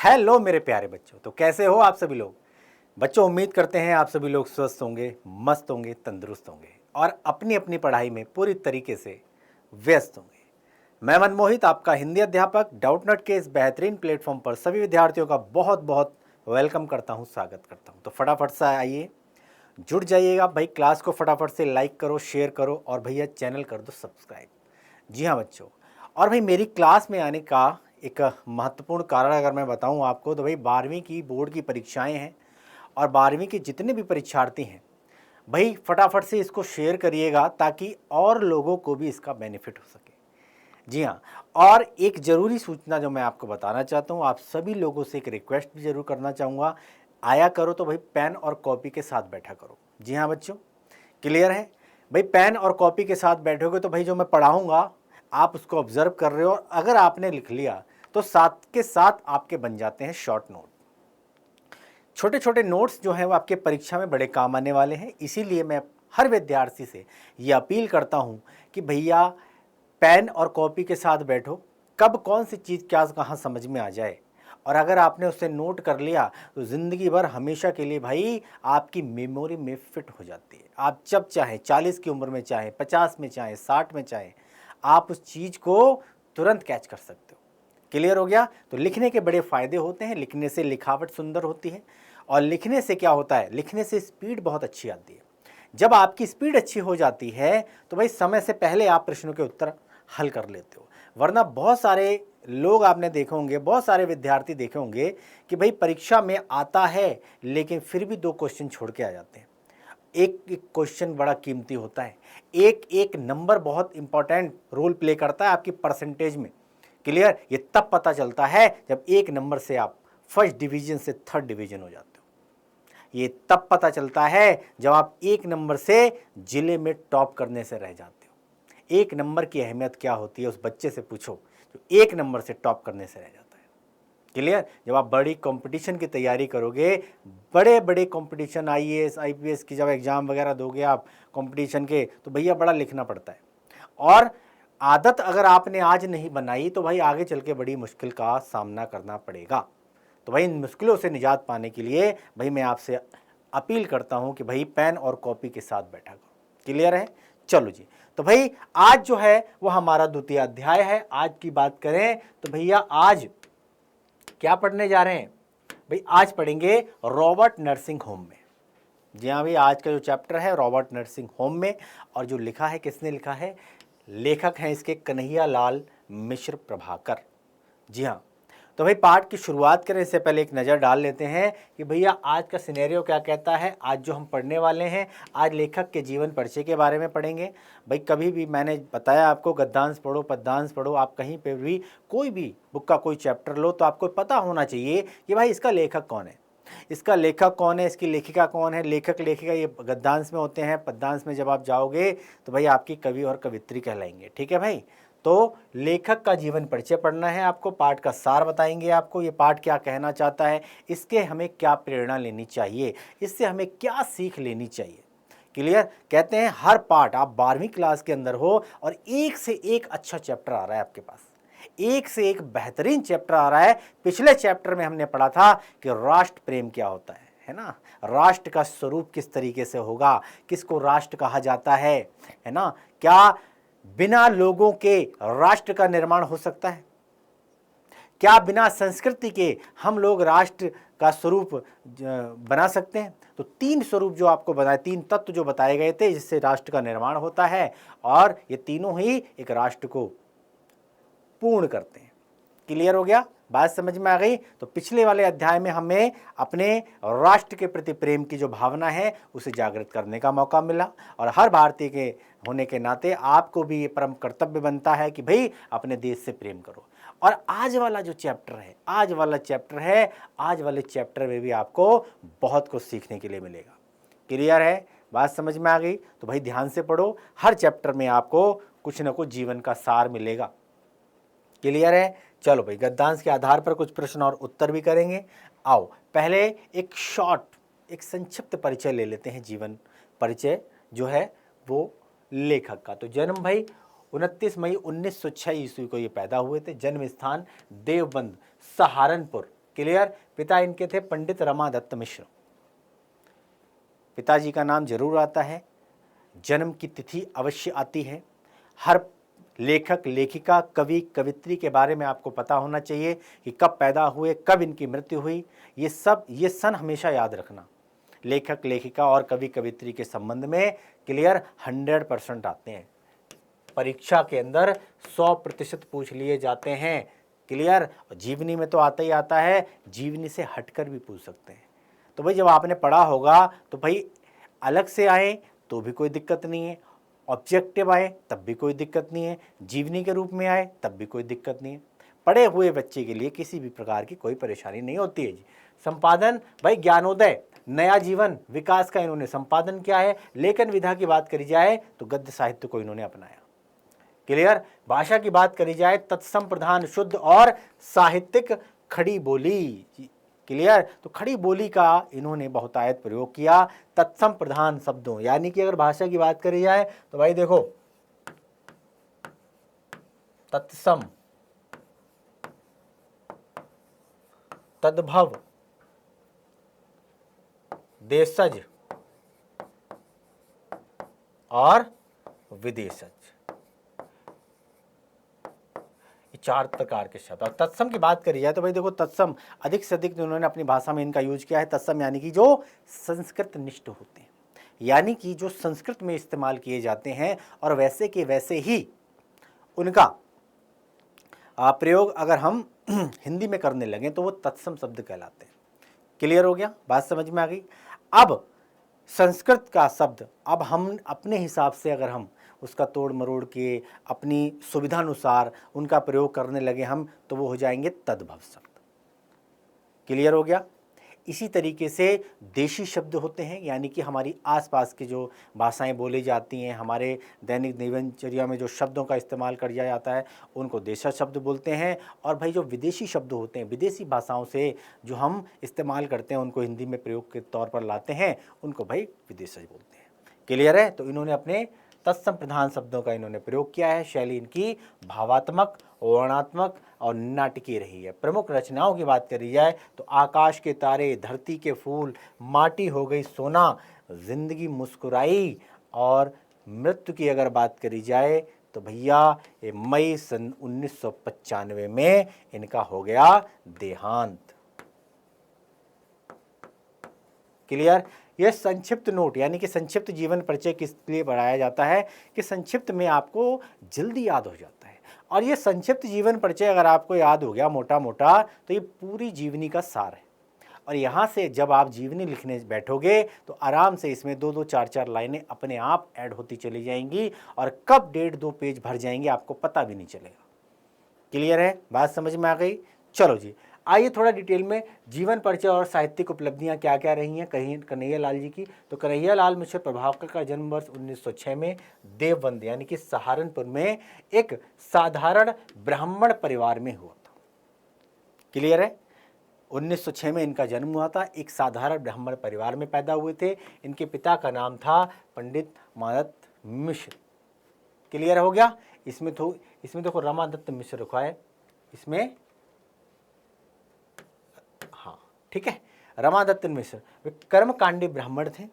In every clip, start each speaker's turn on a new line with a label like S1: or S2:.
S1: Hello मेरे प्यारे बच्चों, तो कैसे हो आप सभी लोग। बच्चों, उम्मीद करते हैं आप सभी लोग स्वस्थ होंगे, मस्त होंगे, तंदुरुस्त होंगे और अपनी अपनी पढ़ाई में पूरी तरीके से व्यस्त होंगे। मैं मनमोहित, आपका हिंदी अध्यापक डाउटनट के इस बेहतरीन प्लेटफॉर्म पर सभी विद्यार्थियों का बहुत बहुत वेलकम करता हूं, स्वागत करता हूं। तो फटाफट से आइए, जुड़ जाइएगा भाई। क्लास को फटाफट से लाइक करो, शेयर करो और भैया चैनल कर दो सब्सक्राइब। जी हाँ बच्चों, और भाई मेरी क्लास में आने का एक महत्वपूर्ण कारण अगर मैं बताऊं आपको, तो भाई 12वीं की बोर्ड की परीक्षाएं हैं और 12वीं के जितने भी परीक्षार्थी हैं भाई फटाफट से इसको शेयर करिएगा ताकि और लोगों को भी इसका बेनिफिट हो सके। जी हाँ, और एक ज़रूरी सूचना जो मैं आपको बताना चाहता हूँ, आप सभी लोगों से एक रिक्वेस्ट भी ज़रूर करना चाहूँगा। आया करो तो भाई पेन और कॉपी के साथ बैठा करो। जी हाँ बच्चों, क्लियर है भाई। पेन और कॉपी के साथ बैठोगे तो भाई जो मैं पढ़ाऊँगा आप उसको ऑब्जर्व कर रहे हो और अगर आपने लिख लिया तो साथ के साथ आपके बन जाते हैं शॉर्ट नोट। छोटे छोटे नोट्स जो हैं वो आपके परीक्षा में बड़े काम आने वाले हैं। इसीलिए मैं हर विद्यार्थी से ये अपील करता हूँ कि भैया पेन और कॉपी के साथ बैठो। कब कौन सी चीज़ क्या कहाँ समझ में आ जाए, और अगर आपने उसे नोट कर लिया तो ज़िंदगी भर हमेशा के लिए भाई आपकी मेमोरी में फिट हो जाती है। आप जब चाहे 40 की उम्र में, चाहे 50 में, चाहे 60 में, चाहे आप उस चीज़ को तुरंत कैच कर सकते हो। क्लियर हो गया। तो लिखने के बड़े फ़ायदे होते हैं। लिखने से लिखावट सुंदर होती है और लिखने से क्या होता है, लिखने से स्पीड बहुत अच्छी आती है। जब आपकी स्पीड अच्छी हो जाती है तो भाई समय से पहले आप प्रश्नों के उत्तर हल कर लेते हो। वरना बहुत सारे लोग आपने देखे होंगे, बहुत सारे विद्यार्थी देखे होंगे कि भाई परीक्षा में आता है लेकिन फिर भी 2 क्वेश्चन छोड़ के आ जाते हैं। एक एक क्वेश्चन बड़ा कीमती होता है। एक एक नंबर बहुत इंपॉर्टेंट रोल प्ले करता है आपकी परसेंटेज में। क्लियर। ये तब पता चलता है जब एक नंबर से आप फर्स्ट डिवीजन से थर्ड डिवीजन हो जाते हो। ये तब पता चलता है जब आप एक नंबर से जिले में टॉप करने से रह जाते हो। एक नंबर की अहमियत क्या होती है उस बच्चे से पूछो जो एक नंबर से टॉप करने से रह जाता है। क्लियर। जब आप बड़ी कंपटीशन की तैयारी करोगे, बड़े बड़े कंपटीशन आईएएस आईपीएस की जब एग्जाम वगैरह दोगे आप कंपटीशन के, तो भैया बड़ा लिखना पड़ता है। और आदत अगर आपने आज नहीं बनाई तो भाई आगे चल के बड़ी मुश्किल का सामना करना पड़ेगा। तो भाई इन मुश्किलों से निजात पाने के लिए भाई मैं आपसे अपील करता हूं कि भाई पेन और कॉपी के साथ बैठा करो। क्लियर है। चलो जी, तो भाई आज जो है वो हमारा द्वितीय अध्याय है। आज की बात करें तो भैया आज क्या पढ़ने जा रहे हैं भाई, आज पढ़ेंगे रॉबर्ट नर्सिंग होम में। जी हाँ भाई, आज का जो चैप्टर है रॉबर्ट नर्सिंग होम में, और जो लिखा है किसने लिखा है, लेखक हैं इसके कन्हैया लाल मिश्र प्रभाकर। जी हाँ, तो भाई पाठ की शुरुआत करें इससे पहले एक नज़र डाल लेते हैं कि भैया आज का सिनेरियो क्या कहता है। आज जो हम पढ़ने वाले हैं, आज लेखक के जीवन परिचय के बारे में पढ़ेंगे। भाई कभी भी मैंने बताया आपको, गद्यांश पढ़ो पद्यांश पढ़ो, आप कहीं पे भी कोई भी बुक का कोई चैप्टर लो तो आपको पता होना चाहिए कि भाई इसका लेखक कौन है, इसका लेखक कौन है, इसकी लेखिका कौन है। लेखक लेखिका ये गद्यांश में होते हैं, पद्यांश में जब आप जाओगे तो भाई आपकी कवि और कवित्री कहलाएंगे। ठीक है भाई। तो लेखक का जीवन परिचय पढ़ना है आपको, पाठ का सार बताएंगे आपको, ये पाठ क्या कहना चाहता है, इसके हमें क्या प्रेरणा लेनी चाहिए, इससे हमें क्या सीख लेनी चाहिए। क्लियर। कहते हैं हर पाठ, आप 12वीं क्लास के अंदर हो और एक से एक अच्छा चैप्टर आ रहा है आपके पास, एक से एक बेहतरीन चैप्टर आ रहा है। पिछले चैप्टर में हमने पढ़ा था कि राष्ट्र प्रेम क्या होता है ना, राष्ट्र का स्वरूप किस तरीके से होगा, किसको राष्ट्र कहा जाता है ना, क्या बिना लोगों के राष्ट्र का निर्माण हो सकता है, क्या बिना संस्कृति के हम लोग राष्ट्र का स्वरूप बना सकते हैं। तो 3 स्वरूप जो आपको बताए, 3 तत्व जो बताए गए थे जिससे राष्ट्र का निर्माण होता है, और ये तीनों ही एक राष्ट्र को पूर्ण करते हैं। क्लियर हो गया, बात समझ में आ गई। तो पिछले वाले अध्याय में हमें अपने राष्ट्र के प्रति प्रेम की जो भावना है उसे जागृत करने का मौका मिला, और हर भारतीय के होने के नाते आपको भी ये परम कर्तव्य बनता है कि भाई अपने देश से प्रेम करो। और आज वाला जो चैप्टर है, आज वाले चैप्टर में भी आपको बहुत कुछ सीखने के लिए मिलेगा। क्लियर है, बात समझ में आ गई। तो भाई ध्यान से पढ़ो, हर चैप्टर में आपको कुछ ना कुछ जीवन का सार मिलेगा। क्लियर है। चलो भाई, गद्यांश के आधार पर कुछ प्रश्न और उत्तर भी करेंगे। आओ पहले एक संक्षिप्त परिचय ले लेते हैं, जीवन परिचय जो है वो लेखक का। तो जन्म भाई 29 मई 1906 ईस्वी को ये पैदा हुए थे। जन्म स्थान देवबंद सहारनपुर, क्लियर। पिता इनके थे पंडित रमादत्त मिश्र। पिताजी का नाम जरूर आता है, जन्म की तिथि अवश्य आती है। हर लेखक, लेखिका, कवि, कवित्री के बारे में आपको पता होना चाहिए कि कब पैदा हुए, कब इनकी मृत्यु हुई। ये सन हमेशा याद रखना। लेखक, लेखिका और कवि, कवित्री के संबंध में क्लियर 100% आते हैं। परीक्षा के अंदर 100% पूछ लिए जाते हैं। क्लियर। जीवनी में तो आता ही आता है, जीवनी से हटकर भी पूछ सकते हैं। तो भाई जब आपने पढ़ा होगा तो भाई अलग से आए तो भी कोई दिक्कत नहीं है, ऑब्जेक्टिव आए तब भी कोई दिक्कत नहीं है, जीवनी के रूप में आए तब भी कोई दिक्कत नहीं है। पढ़े हुए बच्चे के लिए किसी भी प्रकार की कोई परेशानी नहीं होती है जी। संपादन भाई ज्ञानोदय, नया जीवन, विकास का इन्होंने संपादन किया है। लेखन विधा की बात करी जाए तो गद्य साहित्य को इन्होंने अपनाया। क्लियर। भाषा की बात करी जाए तत्सम प्रधान, शुद्ध और साहित्यिक खड़ी बोली। क्लियर। तो खड़ी बोली का इन्होंने बहुतायत प्रयोग किया तत्सम प्रधान शब्दों, यानी कि अगर भाषा की बात करी जाए तो भाई देखो तत्सम, तद्भव, देशज और विदेशज, 4 प्रकार के शब्द। और तत्सम की बात करी जाए तो भाई देखो तत्सम अधिक से अधिक उन्होंने अपनी भाषा में इनका यूज किया है। तत्सम यानी कि जो संस्कृत निष्ठ होते हैं, यानी कि जो संस्कृत में इस्तेमाल किए जाते हैं और वैसे के वैसे ही उनका प्रयोग अगर हम हिंदी में करने लगे तो वो तत्सम शब्द कहलाते हैं। क्लियर हो गया, बात समझ में आ गई। अब संस्कृत का शब्द अब हम अपने हिसाब से अगर हम उसका तोड़ मरोड़ के अपनी सुविधानुसार उनका प्रयोग करने लगे हम तो वो हो जाएंगे तद्भव शब्द। क्लियर हो गया। इसी तरीके से देशी शब्द होते हैं, यानी कि हमारी आसपास की जो भाषाएं बोली जाती हैं, हमारे दैनिक दिनचर्या में जो शब्दों का इस्तेमाल किया जाता है उनको देशज शब्द बोलते हैं। और भाई जो विदेशी शब्द होते हैं, विदेशी भाषाओं से जो हम इस्तेमाल करते हैं उनको हिंदी में प्रयोग के तौर पर लाते हैं, उनको भाई विदेशज बोलते हैं। क्लियर है। तो इन्होंने अपने तत्सम प्रधान शब्दों का इन्होंने प्रयोग किया है। शैली इनकी भावात्मक, वर्णात्मक और नाटकीय रही है। प्रमुख रचनाओं की बात करी जाए तो आकाश के तारे, धरती के फूल, माटी हो गई सोना, जिंदगी मुस्कुराई और मृत्यु की अगर बात करी जाए तो भैया ये मई सन 1995 में इनका हो गया देहांत। क्लियर। यह संक्षिप्त नोट यानी कि संक्षिप्त जीवन परिचय किस लिए पढ़ाया जाता है कि संक्षिप्त में आपको जल्दी याद हो जाता है। और ये संक्षिप्त जीवन परिचय अगर आपको याद हो गया मोटा मोटा तो ये पूरी जीवनी का सार है। और यहाँ से जब आप जीवनी लिखने बैठोगे तो आराम से इसमें 2-2, 4-4 लाइनें अपने आप ऐड होती चली जाएंगी और कब 1.5-2 पेज भर जाएंगे आपको पता भी नहीं चलेगा। क्लियर है, बात समझ में आ गई। चलो जी, आइए थोड़ा डिटेल में जीवन परिचय और साहित्यिक उपलब्धियां क्या क्या रही हैं कन्हैया लाल जी की। तो कन्हैया लाल मिश्र प्रभाकर का जन्म वर्ष 1906 में देवबंद यानी कि सहारनपुर में एक साधारण ब्राह्मण परिवार में हुआ था। क्लियर है। 1906 में इनका जन्म हुआ था, एक साधारण ब्राह्मण परिवार में पैदा हुए थे। इनके पिता का नाम था पंडित रमादत्त मिश्र। क्लियर हो गया। इसमें देखो रमादत्त मिश्र रखा है इसमें, हाँ ठीक है। रमादत्त मिश्र वे कर्मकांडी ब्राह्मण थे।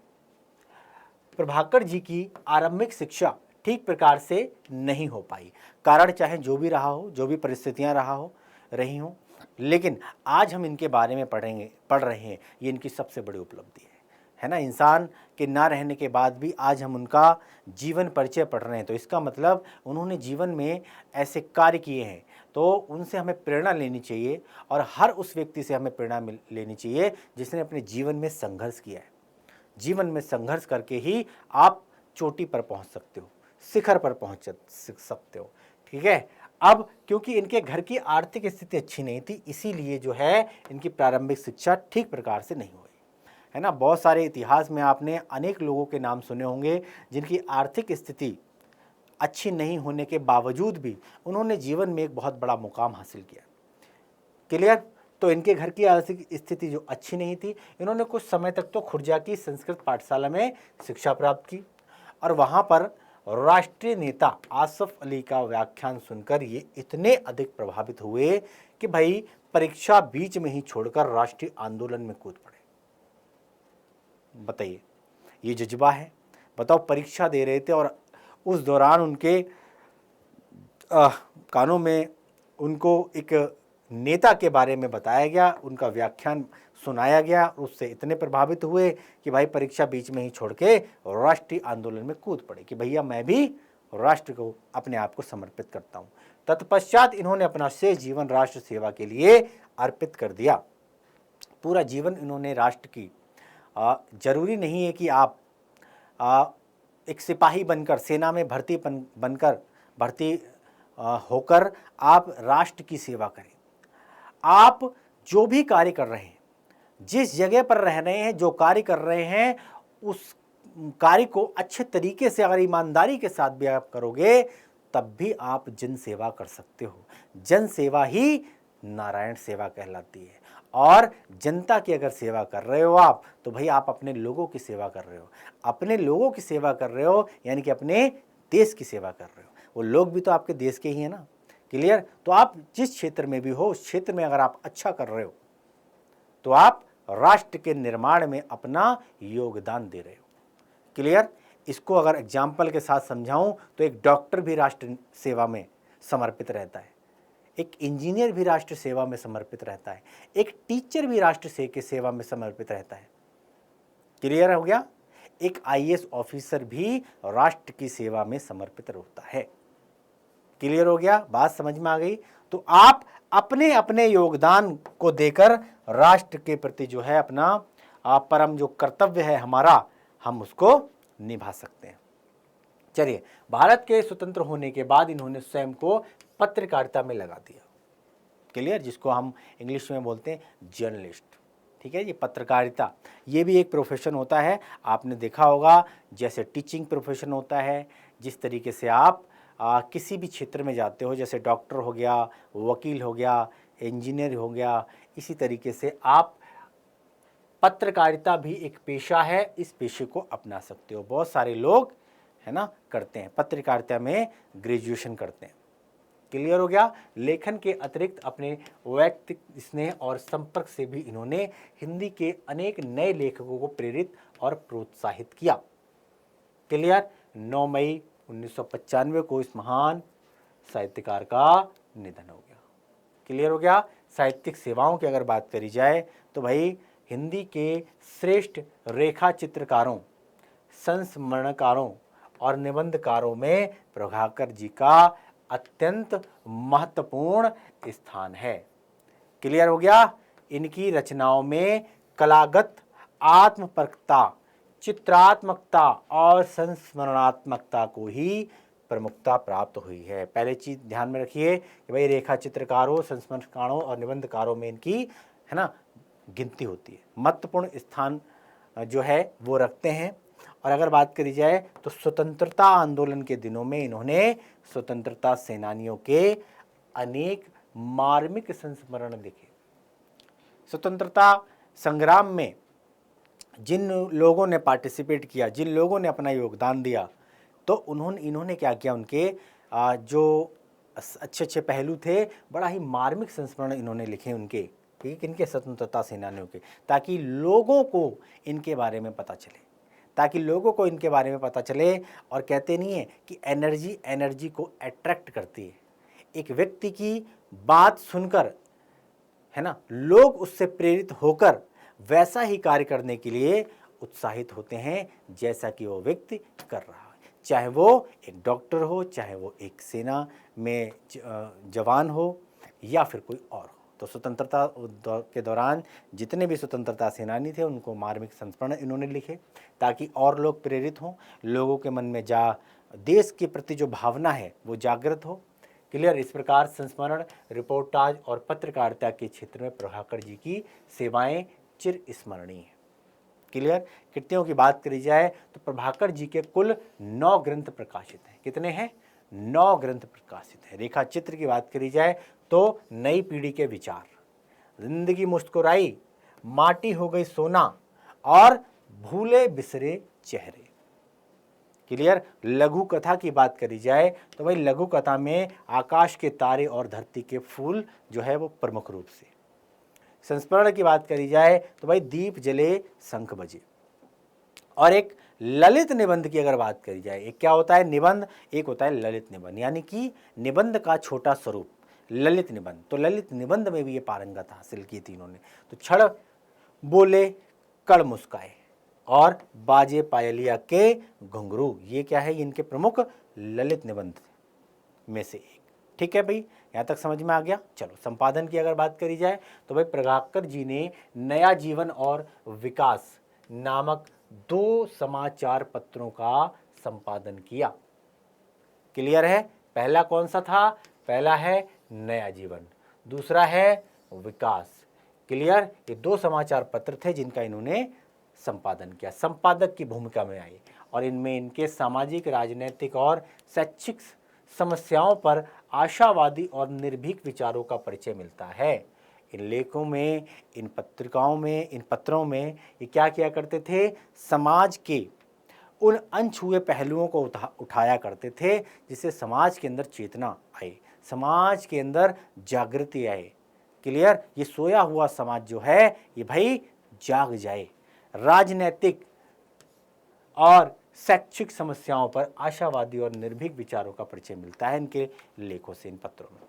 S1: प्रभाकर जी की आरंभिक शिक्षा ठीक प्रकार से नहीं हो पाई, कारण चाहे जो भी रहा हो, जो भी परिस्थितियां रही हो, लेकिन आज हम इनके बारे में पढ़ रहे हैं, ये इनकी सबसे बड़ी उपलब्धि है ना। इंसान के ना रहने के बाद भी आज हम उनका जीवन परिचय पढ़ रहे हैं, तो इसका मतलब उन्होंने जीवन में ऐसे कार्य किए हैं तो उनसे हमें प्रेरणा लेनी चाहिए। और हर उस व्यक्ति से हमें प्रेरणा लेनी चाहिए जिसने अपने जीवन में संघर्ष किया है। जीवन में संघर्ष करके ही आप चोटी पर पहुंच सकते हो, शिखर पर पहुंच सकते हो। ठीक है। अब क्योंकि इनके घर की आर्थिक स्थिति अच्छी नहीं थी, इसीलिए जो है इनकी प्रारंभिक शिक्षा ठीक प्रकार से नहीं हुई, है ना। बहुत सारे इतिहास में आपने अनेक लोगों के नाम सुने होंगे जिनकी आर्थिक स्थिति अच्छी नहीं होने के बावजूद भी उन्होंने जीवन में एक बहुत बड़ा मुकाम हासिल किया। क्लियर। तो इनके घर की आर्थिक स्थिति जो अच्छी नहीं थी, इन्होंने कुछ समय तक तो खुर्जा की संस्कृत पाठशाला में शिक्षा प्राप्त की और वहाँ पर राष्ट्रीय नेता आसफ अली का व्याख्यान सुनकर ये इतने अधिक प्रभावित हुए कि भाई परीक्षा बीच में ही छोड़कर राष्ट्रीय आंदोलन में कूद पड़े। बताइए, ये जज्बा है। बताओ, परीक्षा दे रहे थे और उस दौरान उनके कानों में उनको एक नेता के बारे में बताया गया, उनका व्याख्यान सुनाया गया, उससे इतने प्रभावित हुए कि भाई परीक्षा बीच में ही छोड़ के राष्ट्रीय आंदोलन में कूद पड़े कि भैया मैं भी राष्ट्र को अपने आप को समर्पित करता हूँ। तत्पश्चात इन्होंने अपना शेष जीवन राष्ट्र सेवा के लिए अर्पित कर दिया। पूरा जीवन इन्होंने राष्ट्र की, जरूरी नहीं है कि आप एक सिपाही बनकर, सेना में भर्ती होकर आप राष्ट्र की सेवा करें। आप जो भी कार्य कर रहे हैं, जिस जगह पर रह रहे हैं, जो कार्य कर रहे हैं, उस कार्य को अच्छे तरीके से अगर ईमानदारी के साथ भी आप करोगे तब भी आप जन सेवा कर सकते हो। जन सेवा ही नारायण सेवा कहलाती है। और जनता की अगर सेवा कर रहे हो आप, तो भाई आप अपने लोगों की सेवा कर रहे हो। अपने लोगों की सेवा कर रहे हो यानी कि अपने देश की सेवा कर रहे हो। वो लोग भी तो आपके देश के ही हैं ना। क्लियर? तो आप जिस क्षेत्र में भी हो, उस क्षेत्र में अगर आप अच्छा कर रहे हो तो आप राष्ट्र के निर्माण में अपना योगदान दे रहे हो। क्लियर? इसको अगर एग्जाम्पल के साथ समझाऊं तो एक डॉक्टर भी राष्ट्र सेवा में समर्पित रहता है, एक इंजीनियर भी राष्ट्र सेवा में समर्पित रहता है, एक टीचर भी राष्ट्र के सेवा में समर्पित रहता है। क्लियर हो गया? एक आईएएस ऑफिसर भी राष्ट्र की सेवा में समर्पित रहता है। क्लियर हो गया? बात समझ में आ गई? तो आप अपने अपने योगदान को देकर राष्ट्र के प्रति जो है अपना परम जो कर्तव्य है हमारा, हम उसको निभा सकते हैं। चलिए, भारत के स्वतंत्र होने के बाद इन्होंने स्वयं को पत्रकारिता में लगा दिया। क्लियर? जिसको हम इंग्लिश में बोलते हैं जर्नलिस्ट। ठीक है, ये पत्रकारिता, ये भी एक प्रोफेशन होता है। आपने देखा होगा जैसे टीचिंग प्रोफेशन होता है, जिस तरीके से आप किसी भी क्षेत्र में जाते हो, जैसे डॉक्टर हो गया, वकील हो गया, इंजीनियर हो गया, इसी तरीके से आप पत्रकारिता भी एक पेशा है, इस पेशे को अपना सकते हो। बहुत सारे लोग है ना करते हैं, पत्रकारिता में ग्रेजुएशन करते हैं। क्लियर हो गया? लेखन के अतिरिक्त अपने वैयक्तिक स्नेह और संपर्क से भी इन्होंने हिंदी के अनेक नए लेखकों को प्रेरित और प्रोत्साहित किया। क्लियर? 9 मई 1995 को इस महान साहित्यकार का निधन हो गया। क्लियर हो गया? साहित्यिक सेवाओं की अगर बात करी जाए तो भाई हिंदी के श्रेष्ठ रेखा चित्रकारों, संस्मरणकारों और निबंधकारों में प्रभाकर जी का अत्यंत महत्वपूर्ण स्थान है। क्लियर हो गया? इनकी रचनाओं में कलागत आत्मपरकता, चित्रात्मकता और संस्मरणात्मकता को ही प्रमुखता प्राप्त हुई है। पहले चीज ध्यान में रखिए कि भाई रेखा चित्रकारों, संस्मरणकारों और निबंधकारों में इनकी है ना गिनती होती है, महत्वपूर्ण स्थान जो है वो रखते हैं। और अगर बात करी जाए तो स्वतंत्रता आंदोलन के दिनों में इन्होंने स्वतंत्रता सेनानियों के अनेक मार्मिक संस्मरण लिखे। स्वतंत्रता संग्राम में जिन लोगों ने पार्टिसिपेट किया, जिन लोगों ने अपना योगदान दिया, तो इन्होंने क्या किया, उनके जो अच्छे अच्छे पहलू थे, बड़ा ही मार्मिक संस्मरण इन्होंने लिखे उनके, ठीक, इनके स्वतंत्रता सेनानियों के, ताकि लोगों को इनके बारे में पता चले, ताकि लोगों को इनके बारे में पता चले। और कहते नहीं है कि एनर्जी को अट्रैक्ट करती है। एक व्यक्ति की बात सुनकर है ना लोग उससे प्रेरित होकर वैसा ही कार्य करने के लिए उत्साहित होते हैं जैसा कि वो व्यक्ति कर रहा है, चाहे वो एक डॉक्टर हो, चाहे वो एक सेना में जवान हो या फिर कोई और हो। तो स्वतंत्रता के दौरान जितने भी स्वतंत्रता सेनानी थे उनको मार्मिक संस्मरण इन्होंने लिखे ताकि और लोग प्रेरित हों, लोगों के मन में देश के प्रति जो भावना है वो जागृत हो। क्लियर? इस प्रकार संस्मरण, रिपोर्टाज और पत्रकारिता के क्षेत्र में प्रभाकर जी की सेवाएं चिर स्मरणीय है। क्लियर? कृतियों की बात करी जाए तो प्रभाकर जी के कुल 9 ग्रंथ प्रकाशित हैं। कितने हैं? 9 ग्रंथ प्रकाशित हैं। रेखा चित्र की बात करी जाए तो नई पीढ़ी के विचार, जिंदगी मुस्कुराई, माटी हो गई सोना और भूले बिसरे चेहरे। क्लियर? लघु कथा की बात करी जाए तो भाई लघु कथा में आकाश के तारे और धरती के फूल जो है वो प्रमुख रूप से। संस्मरण की बात करी जाए तो भाई दीप जले शंख बजे। और एक ललित निबंध की अगर बात करी जाए, एक क्या होता है निबंध, एक होता है ललित निबंध, यानी कि निबंध का छोटा स्वरूप ललित निबंध। तो ललित निबंध में भी ये पारंगत हासिल की थी इन्होंने। तो छड़ बोले कड़ मुस्काए और बाजे पायलिया के घुंघरू, ये क्या है, इनके प्रमुख ललित निबंध में से एक। ठीक है भाई, यहाँ तक समझ में आ गया। चलो संपादन की अगर बात करी जाए तो भाई प्रभाकर जी ने नया जीवन और विकास नामक 2 समाचार पत्रों का संपादन किया। क्लियर है? पहला कौन सा था? पहला है नया जीवन, दूसरा है विकास। क्लियर? ये 2 समाचार पत्र थे जिनका इन्होंने संपादन किया, संपादक की भूमिका में आई, और इनमें इनके सामाजिक, राजनीतिक और शैक्षिक समस्याओं पर आशावादी और निर्भीक विचारों का परिचय मिलता है। इन लेखों में, इन पत्रिकाओं में, इन पत्रों में ये क्या किया करते थे? समाज के उन अनछुए पहलुओं को उठाया करते थे जिससे समाज के अंदर चेतना आए, समाज के अंदर जागृति आए। क्लियर? ये सोया हुआ समाज जो है ये भाई जाग जाए। राजनीतिक और शैक्षिक समस्याओं पर आशावादी और निर्भीक विचारों का परिचय मिलता है इनके लेखों से, इन पत्रों में।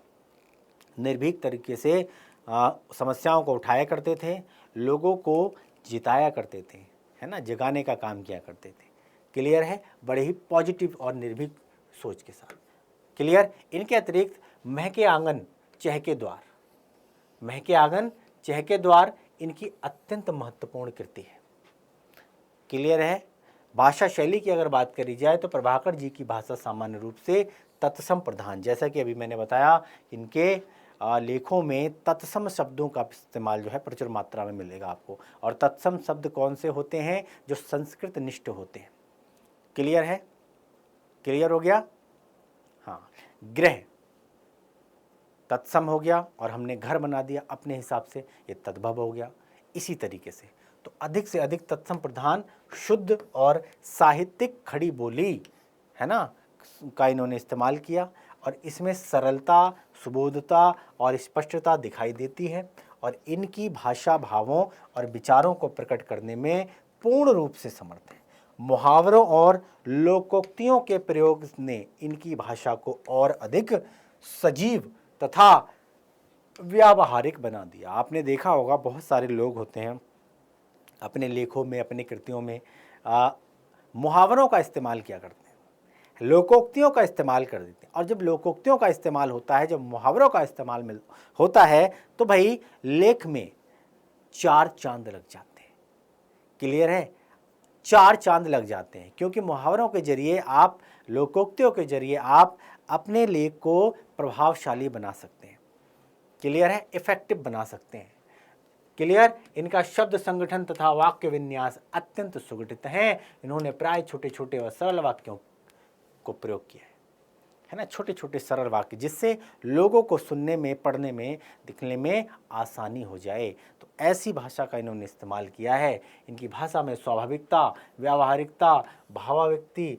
S1: निर्भीक तरीके से समस्याओं को उठाया करते थे, लोगों को जिताया करते थे, है ना, जगाने का काम किया करते थे। क्लियर है? बड़े ही पॉजिटिव और निर्भीक सोच के साथ। क्लियर? इनके अतिरिक्त महके आंगन चहके द्वार, महके आंगन चहके द्वार इनकी अत्यंत महत्वपूर्ण कृति है। क्लियर है? भाषा शैली की अगर बात करी जाए तो प्रभाकर जी की भाषा सामान्य रूप से तत्सम प्रधान, जैसा कि अभी मैंने बताया इनके लेखों में तत्सम शब्दों का इस्तेमाल जो है प्रचुर मात्रा में मिलेगा आपको। और तत्सम शब्द कौन से होते हैं? जो संस्कृत निष्ठ होते हैं। क्लियर है? क्लियर हो गया? हाँ, गृह तत्सम हो गया और हमने घर बना दिया अपने हिसाब से, ये तद्भव हो गया। इसी तरीके से तो अधिक से अधिक तत्सम प्रधान, शुद्ध और साहित्यिक खड़ी बोली, है ना, का इन्होंने इस्तेमाल किया, और इसमें सरलता, सुबोधता और स्पष्टता दिखाई देती है, और इनकी भाषा भावों और विचारों को प्रकट करने में पूर्ण रूप से समर्थ है। मुहावरों और लोकोक्तियों के प्रयोग ने इनकी भाषा को और अधिक सजीव तथा व्यावहारिक बना दिया। आपने देखा होगा बहुत सारे लोग होते हैं अपने लेखों में, अपनी कृतियों में मुहावरों का इस्तेमाल किया करते हैं, लोकोक्तियों का इस्तेमाल कर देते हैं। और जब लोकोक्तियों का इस्तेमाल होता है, जब मुहावरों का इस्तेमाल होता है तो भाई लेख में 4 चांद लग जाते हैं। क्लियर है? 4 चांद लग जाते हैं, क्योंकि मुहावरों के जरिए आप, लोकोक्तियों के जरिए आप अपने लेख को प्रभावशाली बना सकते हैं। क्लियर है? इफेक्टिव बना सकते हैं। क्लियर? इनका शब्द संगठन तथा वाक्य विन्यास अत्यंत सुगठित है। इन्होंने प्राय छोटे छोटे और सरल वाक्यों को प्रयोग किया है ना, छोटे छोटे सरल वाक्य, जिससे लोगों को सुनने में, पढ़ने में, दिखने में आसानी हो जाए। तो ऐसी भाषा का इन्होंने इस्तेमाल किया है। इनकी भाषा में स्वाभाविकता, व्यावहारिकता, भावाव्यक्ति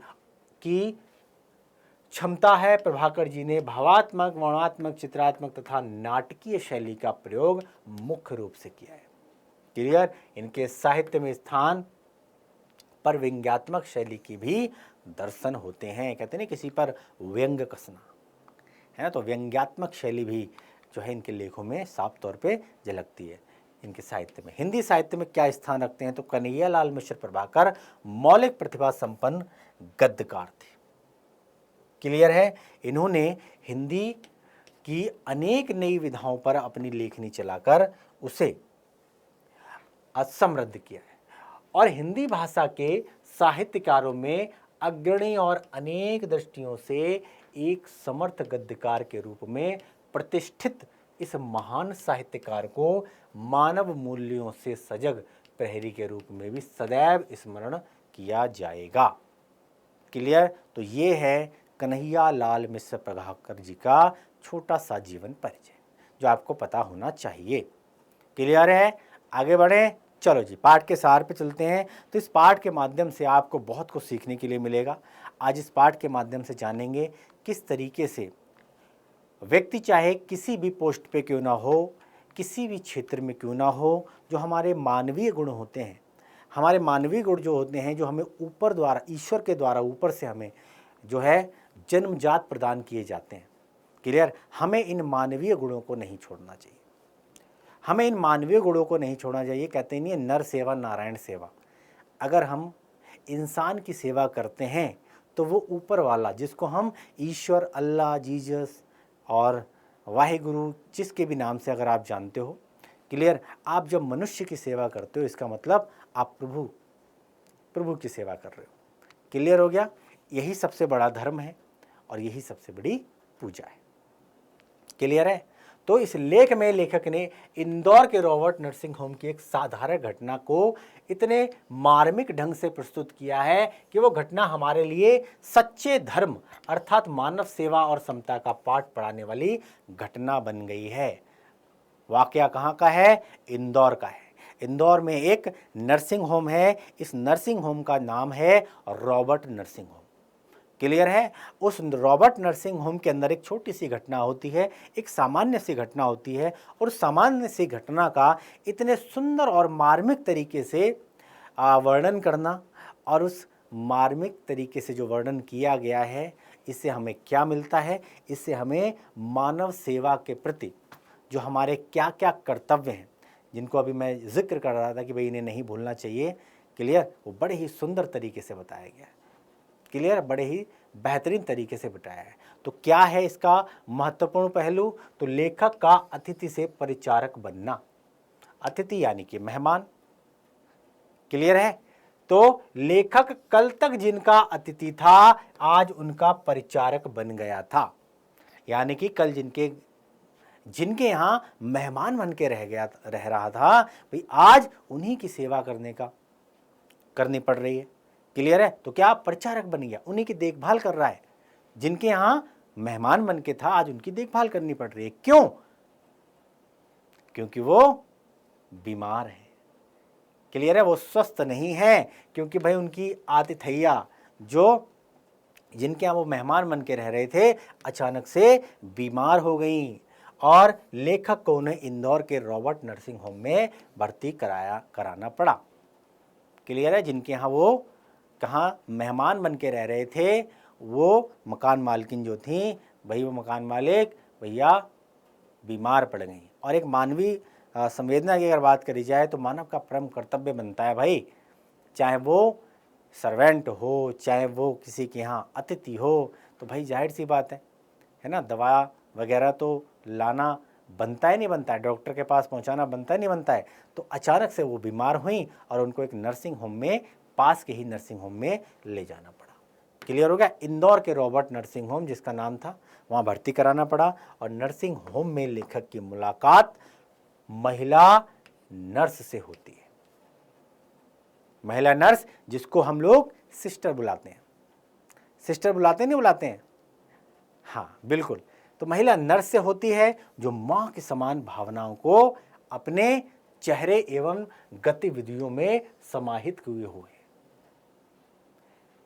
S1: की क्षमता है। प्रभाकर जी ने भावात्मक, वर्णनात्मक, चित्रात्मक तथा नाटकीय शैली का प्रयोग मुख्य रूप से किया है। क्लियर? इनके साहित्य में स्थान पर व्यंग्यात्मक शैली की भी दर्शन होते हैं। कहते हैं किसी पर व्यंग कसना, है ना, तो व्यंग्यात्मक शैली भी जो है इनके लेखों में साफ तौर पे झलकती है। इनके साहित्य में, हिंदी साहित्य में क्या स्थान रखते हैं? तो कन्हैयालाल मिश्र प्रभाकर मौलिक प्रतिभा संपन्न गद्यकार थे। क्लियर है? इन्होंने हिंदी की अनेक नई विधाओं पर अपनी लेखनी चलाकर उसे समृद्ध किया है, और हिंदी भाषा के साहित्यकारों में अग्रणी और अनेक दृष्टियों से एक समर्थ गद्यकार के रूप में प्रतिष्ठित इस महान साहित्यकार को मानव मूल्यों से सजग प्रहरी के रूप में भी सदैव स्मरण किया जाएगा। क्लियर? तो ये है कन्हैयालाल मिश्र प्रभाकर जी का छोटा सा जीवन परिचय जो आपको पता होना चाहिए। क्लियर है? आगे बढ़ें। चलो जी, पाठ के सार पे चलते हैं। तो इस पाठ के माध्यम से आपको बहुत कुछ सीखने के लिए मिलेगा। आज इस पाठ के माध्यम से जानेंगे किस तरीके से व्यक्ति चाहे किसी भी पोस्ट पे क्यों ना हो, किसी भी क्षेत्र में क्यों ना हो, जो हमारे मानवीय गुण होते हैं, हमारे मानवीय गुण जो होते हैं, जो हमें ऊपर द्वारा, ईश्वर के द्वारा ऊपर से हमें जो है जन्मजात प्रदान किए जाते हैं। क्लियर? हमें इन मानवीय गुणों को नहीं छोड़ना चाहिए, हमें इन मानवीय गुणों को नहीं छोड़ना चाहिए। कहते नहीं है नर सेवा नारायण सेवा। अगर हम इंसान की सेवा करते हैं तो वो ऊपर वाला, जिसको हम ईश्वर, अल्लाह, जीसस और वाहिगुरु, जिसके भी नाम से अगर आप जानते हो, क्लियर, आप जब मनुष्य की सेवा करते हो इसका मतलब आप प्रभु की सेवा कर रहे हो। क्लियर हो गया? यही सबसे बड़ा धर्म है और यही सबसे बड़ी पूजा है। क्लियर है? तो इस लेख में लेखक ने इंदौर के रॉबर्ट नर्सिंग होम की एक साधारण घटना को इतने मार्मिक ढंग से प्रस्तुत किया है कि वो घटना हमारे लिए सच्चे धर्म अर्थात मानव सेवा और समता का पाठ पढ़ाने वाली घटना बन गई है। वाकया कहाँ का है? इंदौर का है। इंदौर में एक नर्सिंग होम है, इस नर्सिंग होम का नाम है रॉबर्ट नर्सिंग होम। क्लियर है? उस रॉबर्ट नर्सिंग होम के अंदर एक छोटी सी घटना होती है, एक सामान्य सी घटना होती है, और सामान्य सी घटना का इतने सुंदर और मार्मिक तरीके से वर्णन करना, और उस मार्मिक तरीके से जो वर्णन किया गया है, इससे हमें क्या मिलता है? इससे हमें मानव सेवा के प्रति जो हमारे क्या क्या कर्तव्य हैं, जिनको अभी मैं जिक्र कर रहा था कि भाई इन्हें नहीं भूलना चाहिए, क्लियर, वो बड़े ही सुंदर तरीके से बताया गया है। क्लियर? बड़े ही बेहतरीन तरीके से बताया है। तो क्या है इसका महत्वपूर्ण पहलू? तो लेखक का अतिथि से परिचारक बनना। अतिथि यानी कि मेहमान। क्लियर है? तो लेखक कल तक जिनका अतिथि था आज उनका परिचारक बन गया था, यानी कि कल जिनके यहां मेहमान बन के रह रहा था, भाई आज उन्हीं की सेवा करनी पड़ रही है। क्लियर है? तो क्या परिचारक बन गया, उन्हीं की देखभाल कर रहा है। जिनके यहां मेहमान बन के था आज उनकी देखभाल करनी पड़ रही है। क्यों? क्योंकि वो बीमार है। क्लियर है? वो स्वस्थ नहीं है, क्योंकि भाई उनकी आतिथैया जो जिनके यहाँ वो मेहमान बन के रह रहे थे अचानक से बीमार हो गई, और लेखक को उन्हें इंदौर के रॉबर्ट नर्सिंग होम में भर्ती कराना पड़ा। क्लियर है? जिनके यहाँ वो कहाँ मेहमान बन के रह रहे थे, वो मकान मालकिन जो थी, भाई वो मकान मालिक भैया बीमार पड़ गई। और एक मानवीय संवेदना की अगर बात करी जाए तो मानव का परम कर्तव्य बनता है भाई, चाहे वो सर्वेंट हो, चाहे वो किसी के यहाँ अतिथि हो, तो भाई जाहिर सी बात है ना, दवा वगैरह तो लाना बनता है नहीं बनता है, डॉक्टर के पास पहुंचाना बनता है नहीं बनता है। तो अचानक से वो बीमार हुई और उनको एक नर्सिंग होम में, पास के ही नर्सिंग होम में ले जाना पड़ा। क्लियर हो गया? इंदौर के रॉबर्ट नर्सिंग होम जिसका नाम था, वहाँ भर्ती कराना पड़ा। और नर्सिंग होम में लेखक की मुलाकात महिला नर्स से होती है। महिला नर्स जिसको हम लोग सिस्टर बुलाते हैं। सिस्टर बुलाते नहीं बुलाते हैं? हाँ बिल्कुल। तो महिला नर्स से होती है, जो मां के समान भावनाओं को अपने चेहरे एवं गतिविधियों में समाहित हुए हुए,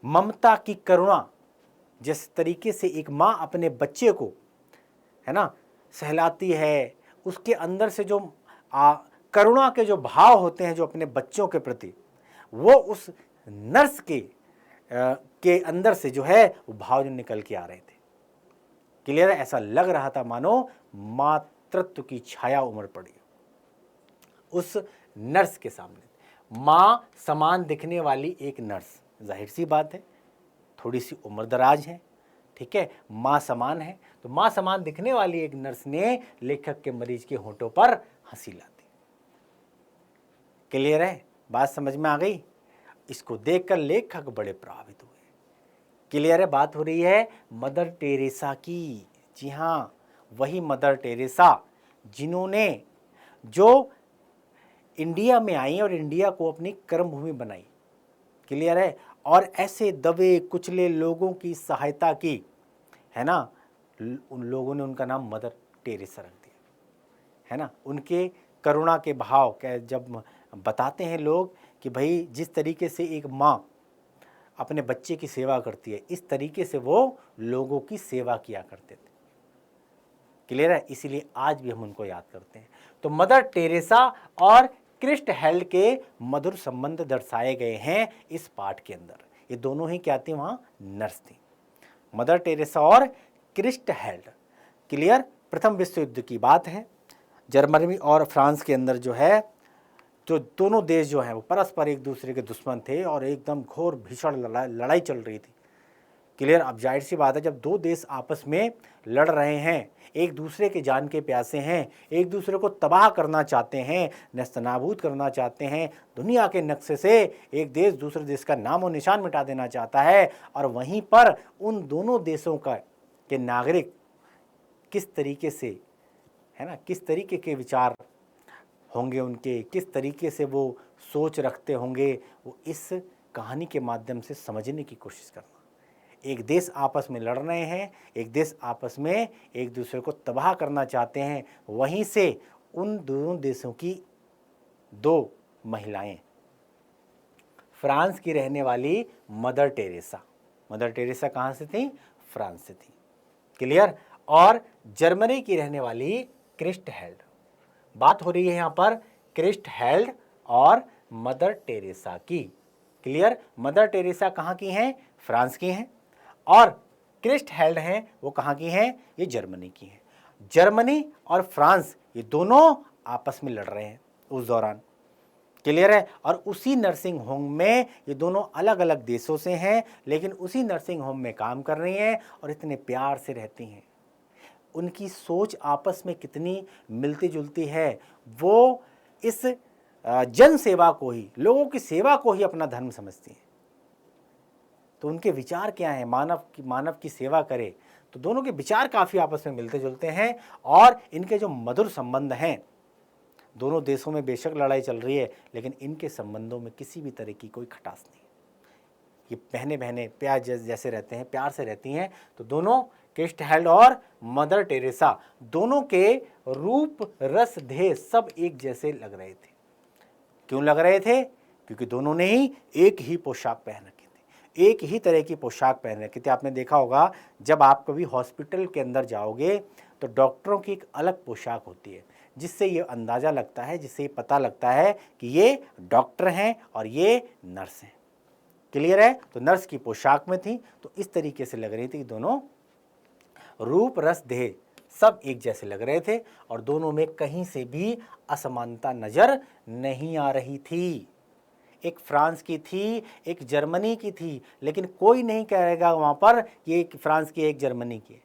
S1: ममता की करुणा, जिस तरीके से एक मां अपने बच्चे को है ना सहलाती है, उसके अंदर से जो करुणा के जो भाव होते हैं जो अपने बच्चों के प्रति, वो उस नर्स के अंदर से जो है वो भाव जो निकल के आ रहे थे। क्लियर है? ऐसा लग रहा था मानो मातृत्व की छाया उमड़ पड़ी उस नर्स के सामने। मां समान दिखने वाली एक नर्स, जाहिर सी बात है थोड़ी सी उम्र दराज है, ठीक है, मां समान है, तो मां समान दिखने वाली एक नर्स ने लेखक के मरीज के होंठों पर हंसी ला दी। क्लियर है? बात समझ में आ गई? इसको देखकर लेखक बड़े प्रभावित हुए। क्लियर है? बात हो रही है मदर टेरेसा की। जी हाँ, वही मदर टेरेसा जिन्होंने जो इंडिया में आई और इंडिया को अपनी कर्मभूमि बनाई। क्लियर है? और ऐसे दबे कुचले लोगों की सहायता की, है ना, उन लोगों ने उनका नाम मदर टेरेसा रख दिया, है ना। उनके करुणा के भाव जब बताते हैं लोग कि भाई जिस तरीके से एक माँ अपने बच्चे की सेवा करती है, इस तरीके से वो लोगों की सेवा किया करते थे। क्लियर है, इसीलिए आज भी हम उनको याद करते हैं। तो मदर टेरेसा और क्रिस्ट हेल्ड के मधुर संबंध दर्शाए गए हैं इस पाठ के अंदर। ये दोनों ही क्या थी, वहां नर्स थी, मदर टेरेसा और क्रिस्ट हेल्ड। क्लियर, प्रथम विश्व युद्ध की बात है। जर्मनी और फ्रांस के अंदर जो है, जो दोनों देश जो हैं वो परस्पर एक दूसरे के दुश्मन थे और एकदम घोर भीषण लड़ाई चल रही थी। क्लियर, अब जाहिर सी बात है, जब दो देश आपस में लड़ रहे हैं, एक दूसरे के जान के प्यासे हैं, एक दूसरे को तबाह करना चाहते हैं, नेस्तनाबूद करना चाहते हैं, दुनिया के नक्शे से एक देश दूसरे देश का नामो निशान मिटा देना चाहता है, और वहीं पर उन दोनों देशों का के नागरिक किस तरीके से, है ना, किस तरीके के विचार होंगे उनके, किस तरीके से वो सोच रखते होंगे, वो इस कहानी के माध्यम से समझने की कोशिश करना। एक देश आपस में लड़ रहे हैं, एक देश आपस में एक दूसरे को तबाह करना चाहते हैं, वहीं से उन दोनों देशों की दो महिलाएं, फ्रांस की रहने वाली मदर टेरेसा कहाँ से थी, फ्रांस से थी। क्लियर, और जर्मनी की रहने वाली क्रिस्ट हेल्ड। बात हो रही है यहाँ पर क्रिस्ट हेल्ड और मदर टेरेसा की। क्लियर, मदर टेरेसा कहाँ की हैं, फ्रांस की हैं, और क्रिस्ट हेल्ड हैं वो कहाँ की हैं, ये जर्मनी की हैं। जर्मनी और फ्रांस ये दोनों आपस में लड़ रहे हैं उस दौरान। क्लियर है, और उसी नर्सिंग होम में, ये दोनों अलग अलग देशों से हैं लेकिन उसी नर्सिंग होम में काम कर रही हैं और इतने प्यार से रहती हैं। उनकी सोच आपस में कितनी मिलती जुलती है, वो इस जन सेवा को ही, लोगों की सेवा को ही अपना धर्म समझती हैं। तो उनके विचार क्या हैं, मानव की सेवा करे, तो दोनों के विचार काफ़ी आपस में मिलते जुलते हैं। और इनके जो मधुर संबंध हैं, दोनों देशों में बेशक लड़ाई चल रही है लेकिन इनके संबंधों में किसी भी तरह की कोई खटास नहीं। ये बहने बहने प्यार जैसे रहते हैं, प्यार से रहती हैं। तो दोनों क्रिस्ट हेल्ड और मदर टेरेसा, दोनों के रूप रस ध्येय सब एक जैसे लग रहे थे। क्यों लग रहे थे, क्योंकि दोनों ने ही एक ही पोशाक पहन रखी थी, एक ही तरह की पोशाक पहन रखी थी। आपने देखा होगा, जब आप कभी हॉस्पिटल के अंदर जाओगे तो डॉक्टरों की एक अलग पोशाक होती है, जिससे ये अंदाज़ा लगता है, जिससे ये पता लगता है कि ये डॉक्टर हैं और ये नर्स हैं। क्लियर है, तो नर्स की पोशाक में थी, तो इस तरीके से लग रही थी कि दोनों रूप रस ध्येय सब एक जैसे लग रहे थे और दोनों में कहीं से भी असमानता नजर नहीं आ रही थी। एक फ्रांस की थी, एक जर्मनी की थी, लेकिन कोई नहीं कहेगा वहाँ पर कि एक फ्रांस की एक जर्मनी की है,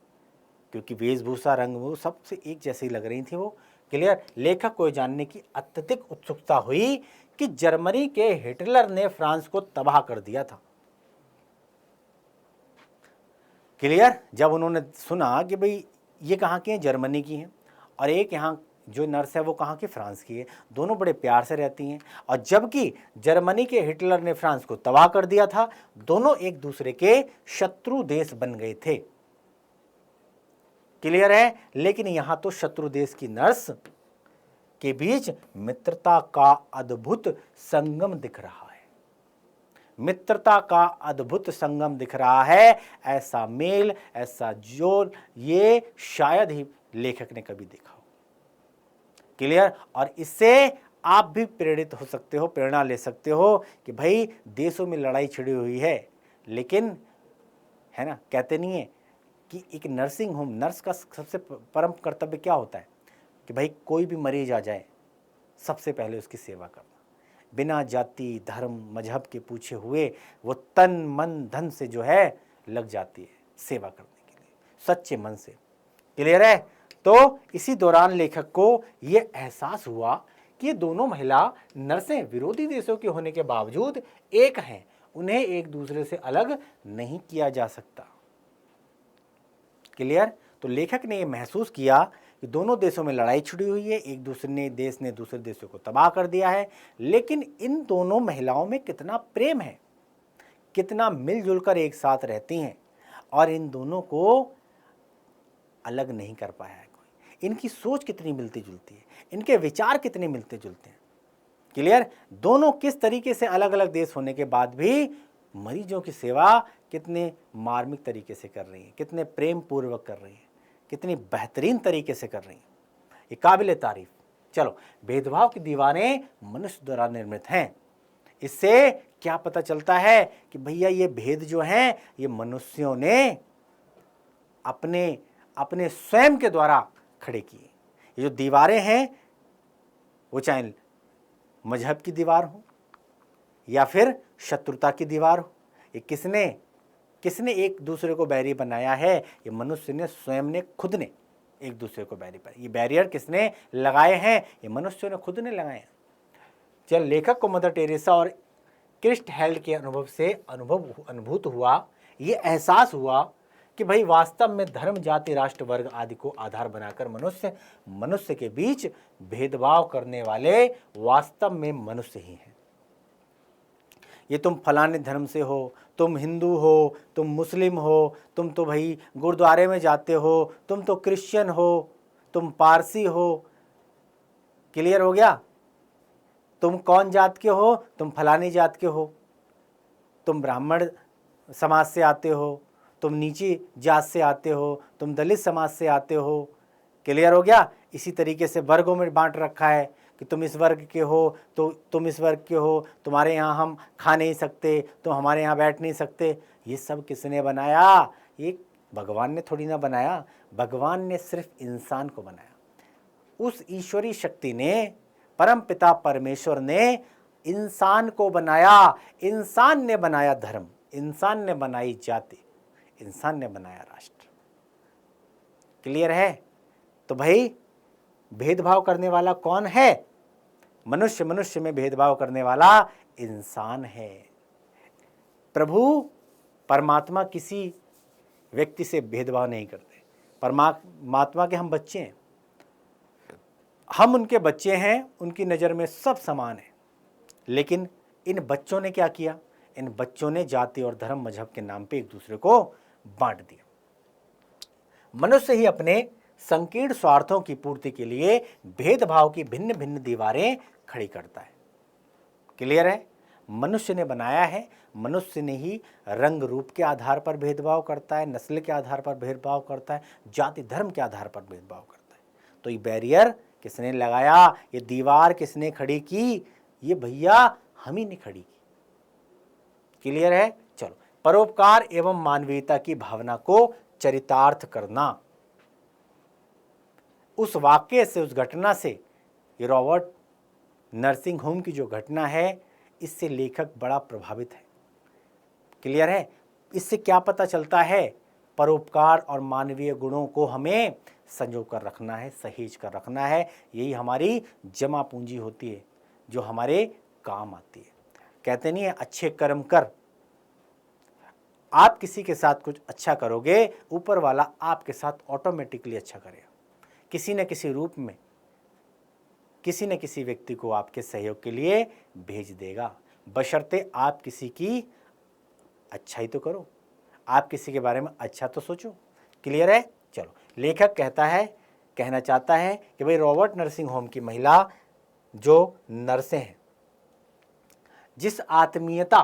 S1: क्योंकि वेशभूषा, रंग, वो सबसे एक जैसी लग रही थी वो। क्लियर, लेखक को जानने की अत्यधिक उत्सुकता हुई कि जर्मनी के हिटलर ने फ्रांस को तबाह कर दिया था। क्लियर, जब उन्होंने सुना कि भाई ये कहाँ की हैं, जर्मनी की हैं, और एक यहाँ जो नर्स है वो कहाँ की, फ्रांस की है, दोनों बड़े प्यार से रहती हैं, और जबकि जर्मनी के हिटलर ने फ्रांस को तबाह कर दिया था, दोनों एक दूसरे के शत्रु देश बन गए थे। क्लियर है, लेकिन यहां तो शत्रु देश की नर्स के बीच मित्रता का अद्भुत संगम दिख रहा है, मित्रता का अद्भुत संगम दिख रहा है। ऐसा मेल, ऐसा जोड़, ये शायद ही लेखक ने कभी देखा हो। क्लियर, और इससे आप भी प्रेरित हो सकते हो, प्रेरणा ले सकते हो कि भाई देशों में लड़ाई छिड़ी हुई है, लेकिन है ना, कहते नहीं है कि एक नर्सिंग होम, नर्स का सबसे परम कर्तव्य क्या होता है कि भाई कोई भी मरीज आ जाए, सबसे पहले उसकी सेवा करना, बिना जाति, धर्म, मजहब के पूछे हुए वो तन मन धन से जो है लग जाती है सेवा करने के लिए, सच्चे मन से। क्लियर है, तो इसी दौरान लेखक को ये एहसास हुआ कि ये दोनों महिला नर्सें विरोधी देशों के होने के बावजूद एक हैं, उन्हें एक दूसरे से अलग नहीं किया जा सकता। क्लियर, तो लेखक ने यह महसूस किया कि दोनों देशों में लड़ाई छिड़ी हुई है, एक दूसरे देश ने दूसरे देशों को तबाह कर दिया है, लेकिन इन दोनों महिलाओं में कितना प्रेम है, कितना मिलजुल कर एक साथ रहती हैं, और इन दोनों को अलग नहीं कर पाया है कोई। इनकी सोच कितनी मिलती जुलती है, इनके विचार कितने मिलते जुलते हैं। क्लियर, दोनों किस तरीके से अलग अलग देश होने के बाद भी मरीजों की सेवा कितने मार्मिक तरीके से कर रही हैं, कितने प्रेम पूर्वक कर रही हैं। कितनी बेहतरीन तरीके से कर रही हैं, ये काबिल तारीफ। चलो, भेदभाव की दीवारें मनुष्य द्वारा निर्मित हैं। इससे क्या पता चलता है कि भैया ये भेद जो हैं ये मनुष्यों ने अपने अपने स्वयं के द्वारा खड़े किए। ये जो दीवारें हैं वो चाहे मजहब की दीवार हो या फिर शत्रुता की दीवार हो, ये किसने किसने एक दूसरे को बैरी बनाया है? ये मनुष्य ने, स्वयं ने, खुद ने एक दूसरे को बैरी बनाया। ये बैरियर किसने लगाए हैं? ये मनुष्यों ने खुद ने लगाए हैं। जब लेखक को मदर टेरेसा और क्रिस्ट हेल्ड के अनुभव से अनुभूत हुआ, ये एहसास हुआ कि भाई वास्तव में धर्म, जाति, राष्ट्र, वर्ग आदि को आधार बनाकर मनुष्य के बीच भेदभाव करने वाले वास्तव में मनुष्य ही हैं। ये तुम फलाने धर्म से हो, तुम हिंदू हो, तुम मुस्लिम हो, तुम तो भाई गुरुद्वारे में जाते हो, तुम तो क्रिश्चियन हो, तुम पारसी हो। क्लियर हो गया? तुम कौन जात के हो? तुम फलानी जात के हो, तुम ब्राह्मण समाज से आते हो, तुम नीची जात से आते हो, तुम दलित समाज से आते हो। क्लियर हो गया? इसी तरीके से वर्गों में बांट रखा है कि तुम इस वर्ग के हो तो तुम इस वर्ग के हो, तुम्हारे यहाँ हम खा नहीं सकते, तुम हमारे यहाँ बैठ नहीं सकते। ये सब किसने बनाया? ये भगवान ने थोड़ी ना बनाया। भगवान ने सिर्फ इंसान को बनाया। उस ईश्वरी शक्ति ने, परम पिता परमेश्वर ने इंसान को बनाया। इंसान ने बनाया धर्म, इंसान ने बनाई जाति, इंसान ने बनाया राष्ट्र। क्लियर है? तो भाई भेदभाव करने वाला कौन है? मनुष्य में भेदभाव करने वाला इंसान है। प्रभु परमात्मा किसी व्यक्ति से भेदभाव नहीं करते। परमात्मा के हम बच्चे हैं, हम उनके बच्चे हैं, उनकी नज़र में सब समान है। लेकिन इन बच्चों ने क्या किया? इन बच्चों ने जाति और धर्म, मजहब के नाम पे एक दूसरे को बांट दिया। मनुष्य ही अपने संकीर्ण स्वार्थों की पूर्ति के लिए भेदभाव की भिन्न भिन्न दीवारें खड़ी करता है। क्लियर है? मनुष्य ने बनाया है, मनुष्य ने ही रंग रूप के आधार पर भेदभाव करता है, नस्ल के आधार पर भेदभाव करता है, जाति धर्म के आधार पर भेदभाव करता है। तो ये बैरियर किसने लगाया? ये दीवार किसने खड़ी की? ये भैया हम ही ने खड़ी की। क्लियर है? चलो, परोपकार एवं मानवीयता की भावना को चरितार्थ करना। उस वाक्य से, उस घटना से, ये रॉबर्ट नर्सिंग होम की जो घटना है, इससे लेखक बड़ा प्रभावित है। क्लियर है? इससे क्या पता चलता है? परोपकार और मानवीय गुणों को हमें संजो कर रखना है, सहेज कर रखना है। यही हमारी जमा पूंजी होती है जो हमारे काम आती है। कहते नहीं है, अच्छे कर्म कर। आप किसी के साथ कुछ अच्छा करोगे, ऊपर वाला आपके साथ ऑटोमेटिकली अच्छा करेगा। किसी न किसी रूप में किसी न किसी व्यक्ति को आपके सहयोग के लिए भेज देगा, बशर्ते आप किसी की अच्छा ही तो करो, आप किसी के बारे में अच्छा तो सोचो। क्लियर है? चलो, लेखक कहना चाहता है कि भाई रॉबर्ट नर्सिंग होम की महिला जो नर्सें हैं, जिस आत्मीयता,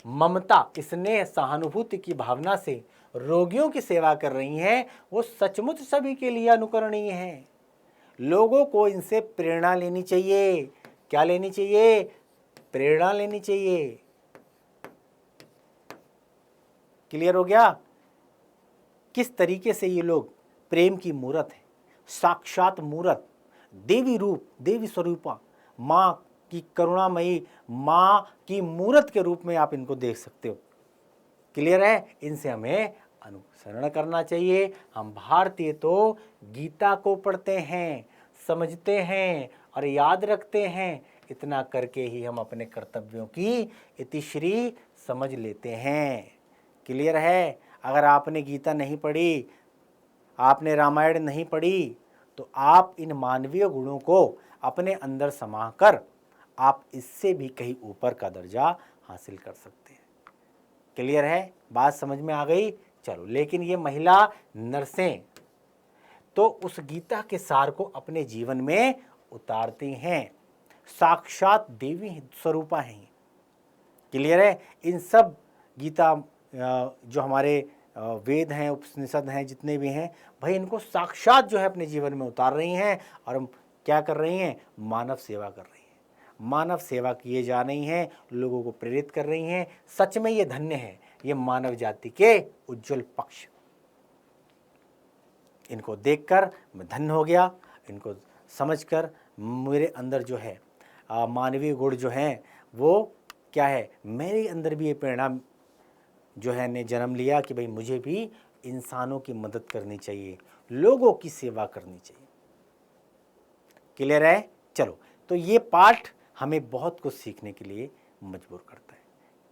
S1: ममता, स्नेह, सहानुभूति की भावना से रोगियों की सेवा कर रही हैं, वो सचमुच सभी के लिए अनुकरणीय हैं। लोगों को इनसे प्रेरणा लेनी चाहिए। क्या लेनी चाहिए? प्रेरणा लेनी चाहिए। क्लियर हो गया? किस तरीके से ये लोग प्रेम की मूरत है, साक्षात मूरत, देवी रूप, देवी स्वरूपा, माँ की करुणामयी माँ की मूरत के रूप में आप इनको देख सकते हो। क्लियर है? इनसे हमें अनुसरण करना चाहिए। हम भारतीय तो गीता को पढ़ते हैं, समझते हैं और याद रखते हैं। इतना करके ही हम अपने कर्तव्यों की इतिश्री समझ लेते हैं। क्लियर है? अगर आपने गीता नहीं पढ़ी, आपने रामायण नहीं पढ़ी, तो आप इन मानवीय गुणों को अपने अंदर समा कर आप इससे भी कहीं ऊपर का दर्जा हासिल कर सकते हैं। क्लियर है? बात समझ में आ गई? चलो, लेकिन ये महिला नर्सें तो उस गीता के सार को अपने जीवन में उतारती हैं, साक्षात देवी स्वरूपा हैं। क्लियर है? इन सब गीता जो हमारे वेद हैं, उपनिषद हैं, जितने भी हैं भाई, इनको साक्षात जो है अपने जीवन में उतार रही हैं और हम क्या कर रही हैं, मानव सेवा कर रही हैं। मानव सेवा किए जा रही हैं, लोगों को प्रेरित कर रही हैं। सच में ये धन्य है, ये मानव जाति के उज्जवल पक्ष। इनको देखकर मैं धन्य हो गया, इनको समझकर मेरे अंदर जो है मानवीय गुण जो हैं वो क्या है, मेरे अंदर भी ये प्रेरणा जो है ने जन्म लिया कि भाई मुझे भी इंसानों की मदद करनी चाहिए, लोगों की सेवा करनी चाहिए। क्लियर है? चलो, तो ये पाठ हमें बहुत कुछ सीखने के लिए मजबूर करता है।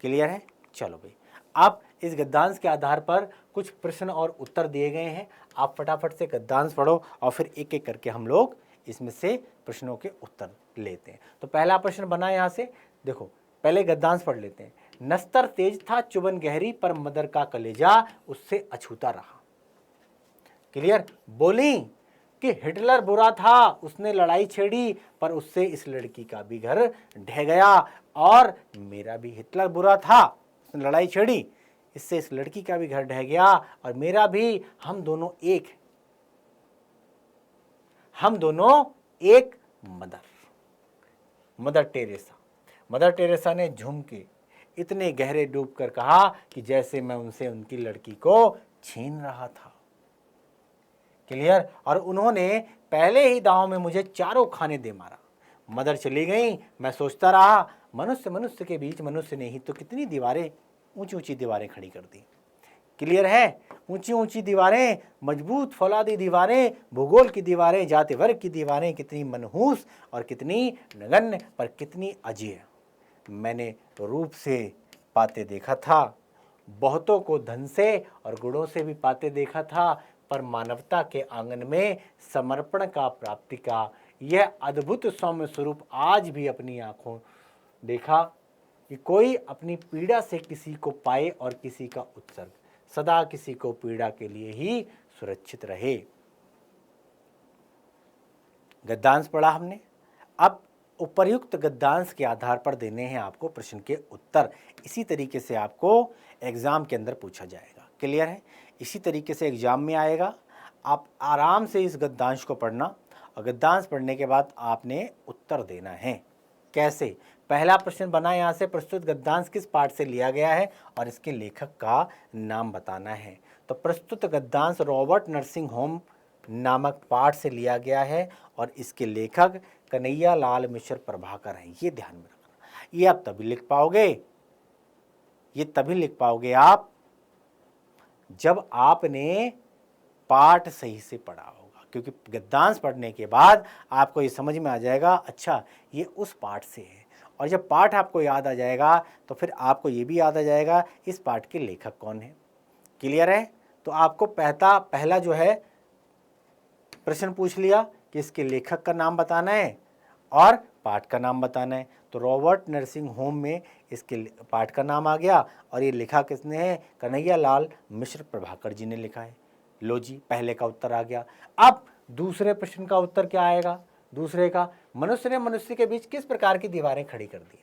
S1: क्लियर है? चलो भाई, अब इस गद्यांश के आधार पर कुछ प्रश्न और उत्तर दिए गए हैं। आप फटाफट से गद्यांश पढ़ो और फिर एक एक करके हम लोग इसमें से प्रश्नों के उत्तर लेते हैं। तो पहला प्रश्न बना यहाँ से, देखो पहले गद्यांश पढ़ लेते हैं। नस्तर तेज था चुबन गहरी, पर मदर का कलेजा उससे अछूता रहा। क्लियर? बोली कि हिटलर बुरा था, उसने लड़ाई छेड़ी, पर उससे इस लड़की का भी घर ढह गया, और मेरा भी, हिटलर बुरा था, उसने लड़ाई छेड़ी, इससे इस लड़की का भी घर ढह गया और मेरा भी, हम दोनों एक मदर टेरेसा ने झूम के इतने गहरे डूबकर कहा कि जैसे मैं उनसे उनकी लड़की को छीन रहा था। क्लियर? और उन्होंने पहले ही दांव में मुझे चारों खाने दे मारा। मदर चली गई, मैं सोचता रहा, मनुष्य के बीच मनुष्य ने ही तो कितनी दीवारें, ऊंची ऊंची दीवारें खड़ी कर दी। क्लियर है? ऊंची ऊंची दीवारें, मजबूत फौलादी दीवारें, भूगोल की दीवारें, जाति वर्ग की दीवारें, कितनी मनहूस और कितनी नगण्य, पर कितनी अजीब। मैंने रूप से पाते देखा था, बहुतों को धन से और गुणों से भी पाते देखा था, पर मानवता के आंगन में समर्पण का प्राप्ति का यह अद्भुत सौम्य स्वरूप आज भी अपनी आंखों देखा कि कोई अपनी पीड़ा से किसी को पाए और किसी का उत्सर्ग सदा किसी को पीड़ा के लिए ही सुरक्षित रहे। गद्यांश पढ़ा हमने। अब उपर्युक्त गद्यांश के आधार पर देने हैं आपको प्रश्न के उत्तर। इसी तरीके से आपको एग्जाम के अंदर पूछा जाएगा। क्लियर है? इसी तरीके से एग्जाम में आएगा। आप आराम से इस गद्यांश को पढ़ना और गद्यांश पढ़ने के बाद आपने उत्तर देना है। कैसे? पहला प्रश्न बना यहाँ से, प्रस्तुत गद्यांश किस पाठ से लिया गया है और इसके लेखक का नाम बताना है। तो प्रस्तुत गद्यांश रॉबर्ट नर्सिंग होम नामक पाठ से लिया गया है और इसके लेखक कन्हैया लाल मिश्र प्रभाकर हैं। ये ध्यान में रखना। ये आप तभी लिख पाओगे आप जब आपने पाठ सही से पढ़ा होगा, क्योंकि गद्यांश पढ़ने के बाद आपको ये समझ में आ जाएगा, अच्छा ये उस पाठ से है। और जब पाठ आपको याद आ जाएगा तो फिर आपको ये भी याद आ जाएगा इस पाठ के लेखक कौन है। क्लियर है? तो आपको पहला जो है प्रश्न पूछ लिया कि इसके लेखक का नाम बताना है और पाठ का नाम बताना है। तो रॉबर्ट नर्सिंग होम में इसके पाठ का नाम आ गया और ये लिखा किसने है? कन्हैया लाल मिश्र प्रभाकर जी ने लिखा है। लो जी, पहले का उत्तर आ गया। अब दूसरे प्रश्न का उत्तर क्या आएगा? दूसरे का, मनुष्य ने मनुष्य के बीच किस प्रकार की दीवारें खड़ी कर दी?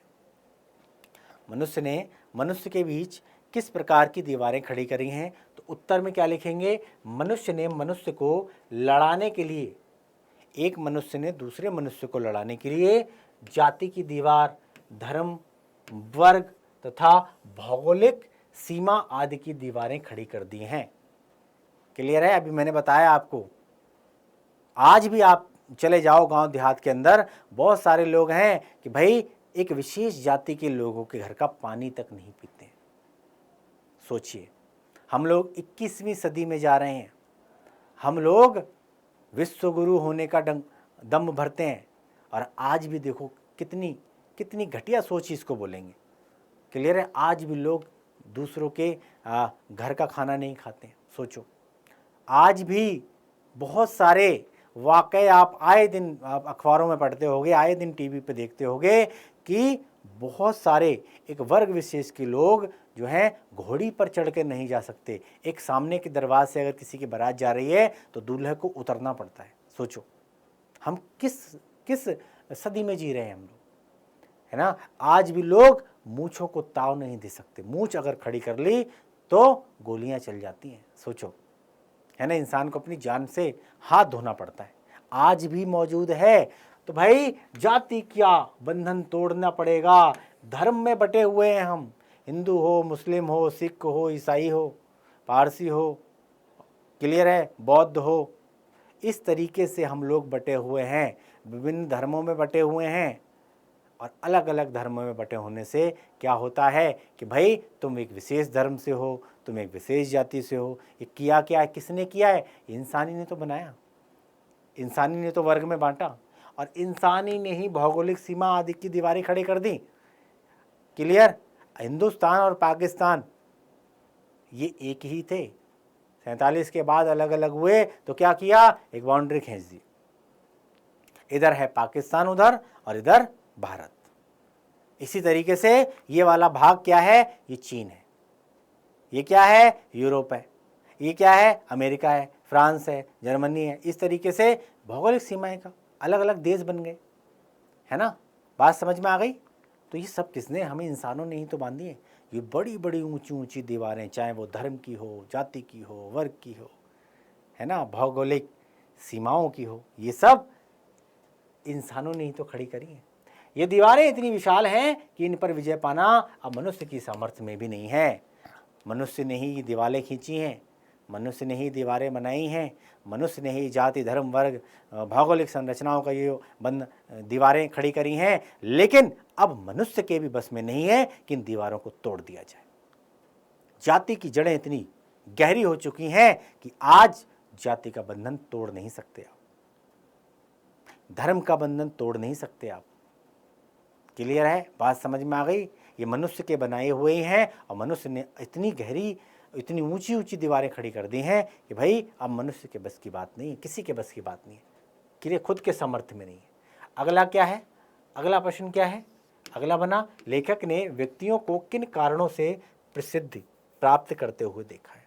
S1: मनुष्य ने मनुष्य के बीच किस प्रकार की दीवारें खड़ी करी हैं? तो उत्तर में क्या लिखेंगे? मनुष्य ने मनुष्य को लड़ाने के लिए, एक मनुष्य ने दूसरे मनुष्य को लड़ाने के लिए जाति की दीवार, धर्म, वर्ग तथा भौगोलिक सीमा आदि की दीवारें खड़ी कर दी हैं। क्लियर है? अभी मैंने बताया आपको, आज भी आप चले जाओ गांव देहात के अंदर, बहुत सारे लोग हैं कि भाई एक विशेष जाति के लोगों के घर का पानी तक नहीं पीते। सोचिए, हम लोग 21वीं सदी में जा रहे हैं, हम लोग विश्व गुरु होने का दम भरते हैं और आज भी देखो कितनी घटिया सोच इसको बोलेंगे। क्लियर है? आज भी लोग दूसरों के घर का खाना नहीं खाते। सोचो, आज भी बहुत सारे वाकई आप आए दिन अखबारों में पढ़ते होगे, आए दिन टीवी पे देखते होगे कि बहुत सारे एक वर्ग विशेष के लोग जो हैं घोड़ी पर चढ़ कर नहीं जा सकते। एक सामने के दरवाजे से अगर किसी की बारात जा रही है तो दूल्हे को उतरना पड़ता है। सोचो हम किस सदी में जी रहे हैं हम लोग, है ना? आज भी लोग मूंछों को ताव नहीं दे सकते। मूंछ अगर खड़ी कर ली तो गोलियां चल जाती हैं। सोचो, है ना, इंसान को अपनी जान से हाथ धोना पड़ता है, आज भी मौजूद है। तो भाई जाति क्या बंधन तोड़ना पड़ेगा। धर्म में बटे हुए हैं हम, हिंदू हो, मुस्लिम हो, सिख हो, ईसाई हो, पारसी हो, क्लियर है, बौद्ध हो, इस तरीके से हम लोग बटे हुए हैं, विभिन्न धर्मों में बटे हुए हैं। और अलग अलग धर्मों में बटे होने से क्या होता है कि भाई तुम एक विशेष धर्म से हो, तुम एक विशेष जाति से हो। ये किया क्या है, किसने किया है? इंसानी ने तो बनाया, इंसानी ने तो वर्ग में बांटा, और इंसानी ने ही भौगोलिक सीमा आदि की दीवारें खड़ी कर दी। क्लियर? हिंदुस्तान और पाकिस्तान ये एक ही थे, 47 के बाद अलग अलग हुए तो क्या किया, एक बाउंड्री खींच दी, इधर है पाकिस्तान उधर और इधर भारत। इसी तरीके से ये वाला भाग क्या है, ये चीन है, ये क्या है, यूरोप है, ये क्या है, अमेरिका है, फ्रांस है, जर्मनी है। इस तरीके से भौगोलिक सीमाएं का अलग अलग देश बन गए, है ना। बात समझ में आ गई? तो ये सब किसने, हमें इंसानों ने ही तो बांधी है। ये बड़ी बड़ी ऊंची ऊंची दीवारें, चाहे वो धर्म की हो, जाति की हो, वर्ग की हो, है ना, भौगोलिक सीमाओं की हो, ये सब इंसानों ने ही तो खड़ी करी है। ये दीवारें इतनी विशाल हैं कि इन पर विजय पाना अब मनुष्य की सामर्थ्य में भी नहीं है। मनुष्य ने ही ये दीवारें खींची हैं, मनुष्य ने ही दीवारें बनाई हैं, मनुष्य ने ही जाति, धर्म, वर्ग, भौगोलिक संरचनाओं का ये बंद दीवारें खड़ी करी हैं। लेकिन अब मनुष्य के भी बस में नहीं है कि इन दीवारों को तोड़ दिया जाए। जाति की जड़ें इतनी गहरी हो चुकी हैं कि आज जाति का बंधन तोड़ नहीं सकते आप, धर्म का बंधन तोड़ नहीं सकते आप। क्लियर है? बात समझ में आ गई? ये मनुष्य के बनाए हुए ही हैं, और मनुष्य ने इतनी गहरी, इतनी ऊंची ऊंची दीवारें खड़ी कर दी हैं कि भाई अब मनुष्य के बस की बात नहीं है, किसी के बस की बात नहीं है, कि खुद के सामर्थ्य में नहीं है। अगला क्या है, अगला प्रश्न क्या है? अगला बना, लेखक ने व्यक्तियों को किन कारणों से प्रसिद्धि प्राप्त करते हुए देखा है।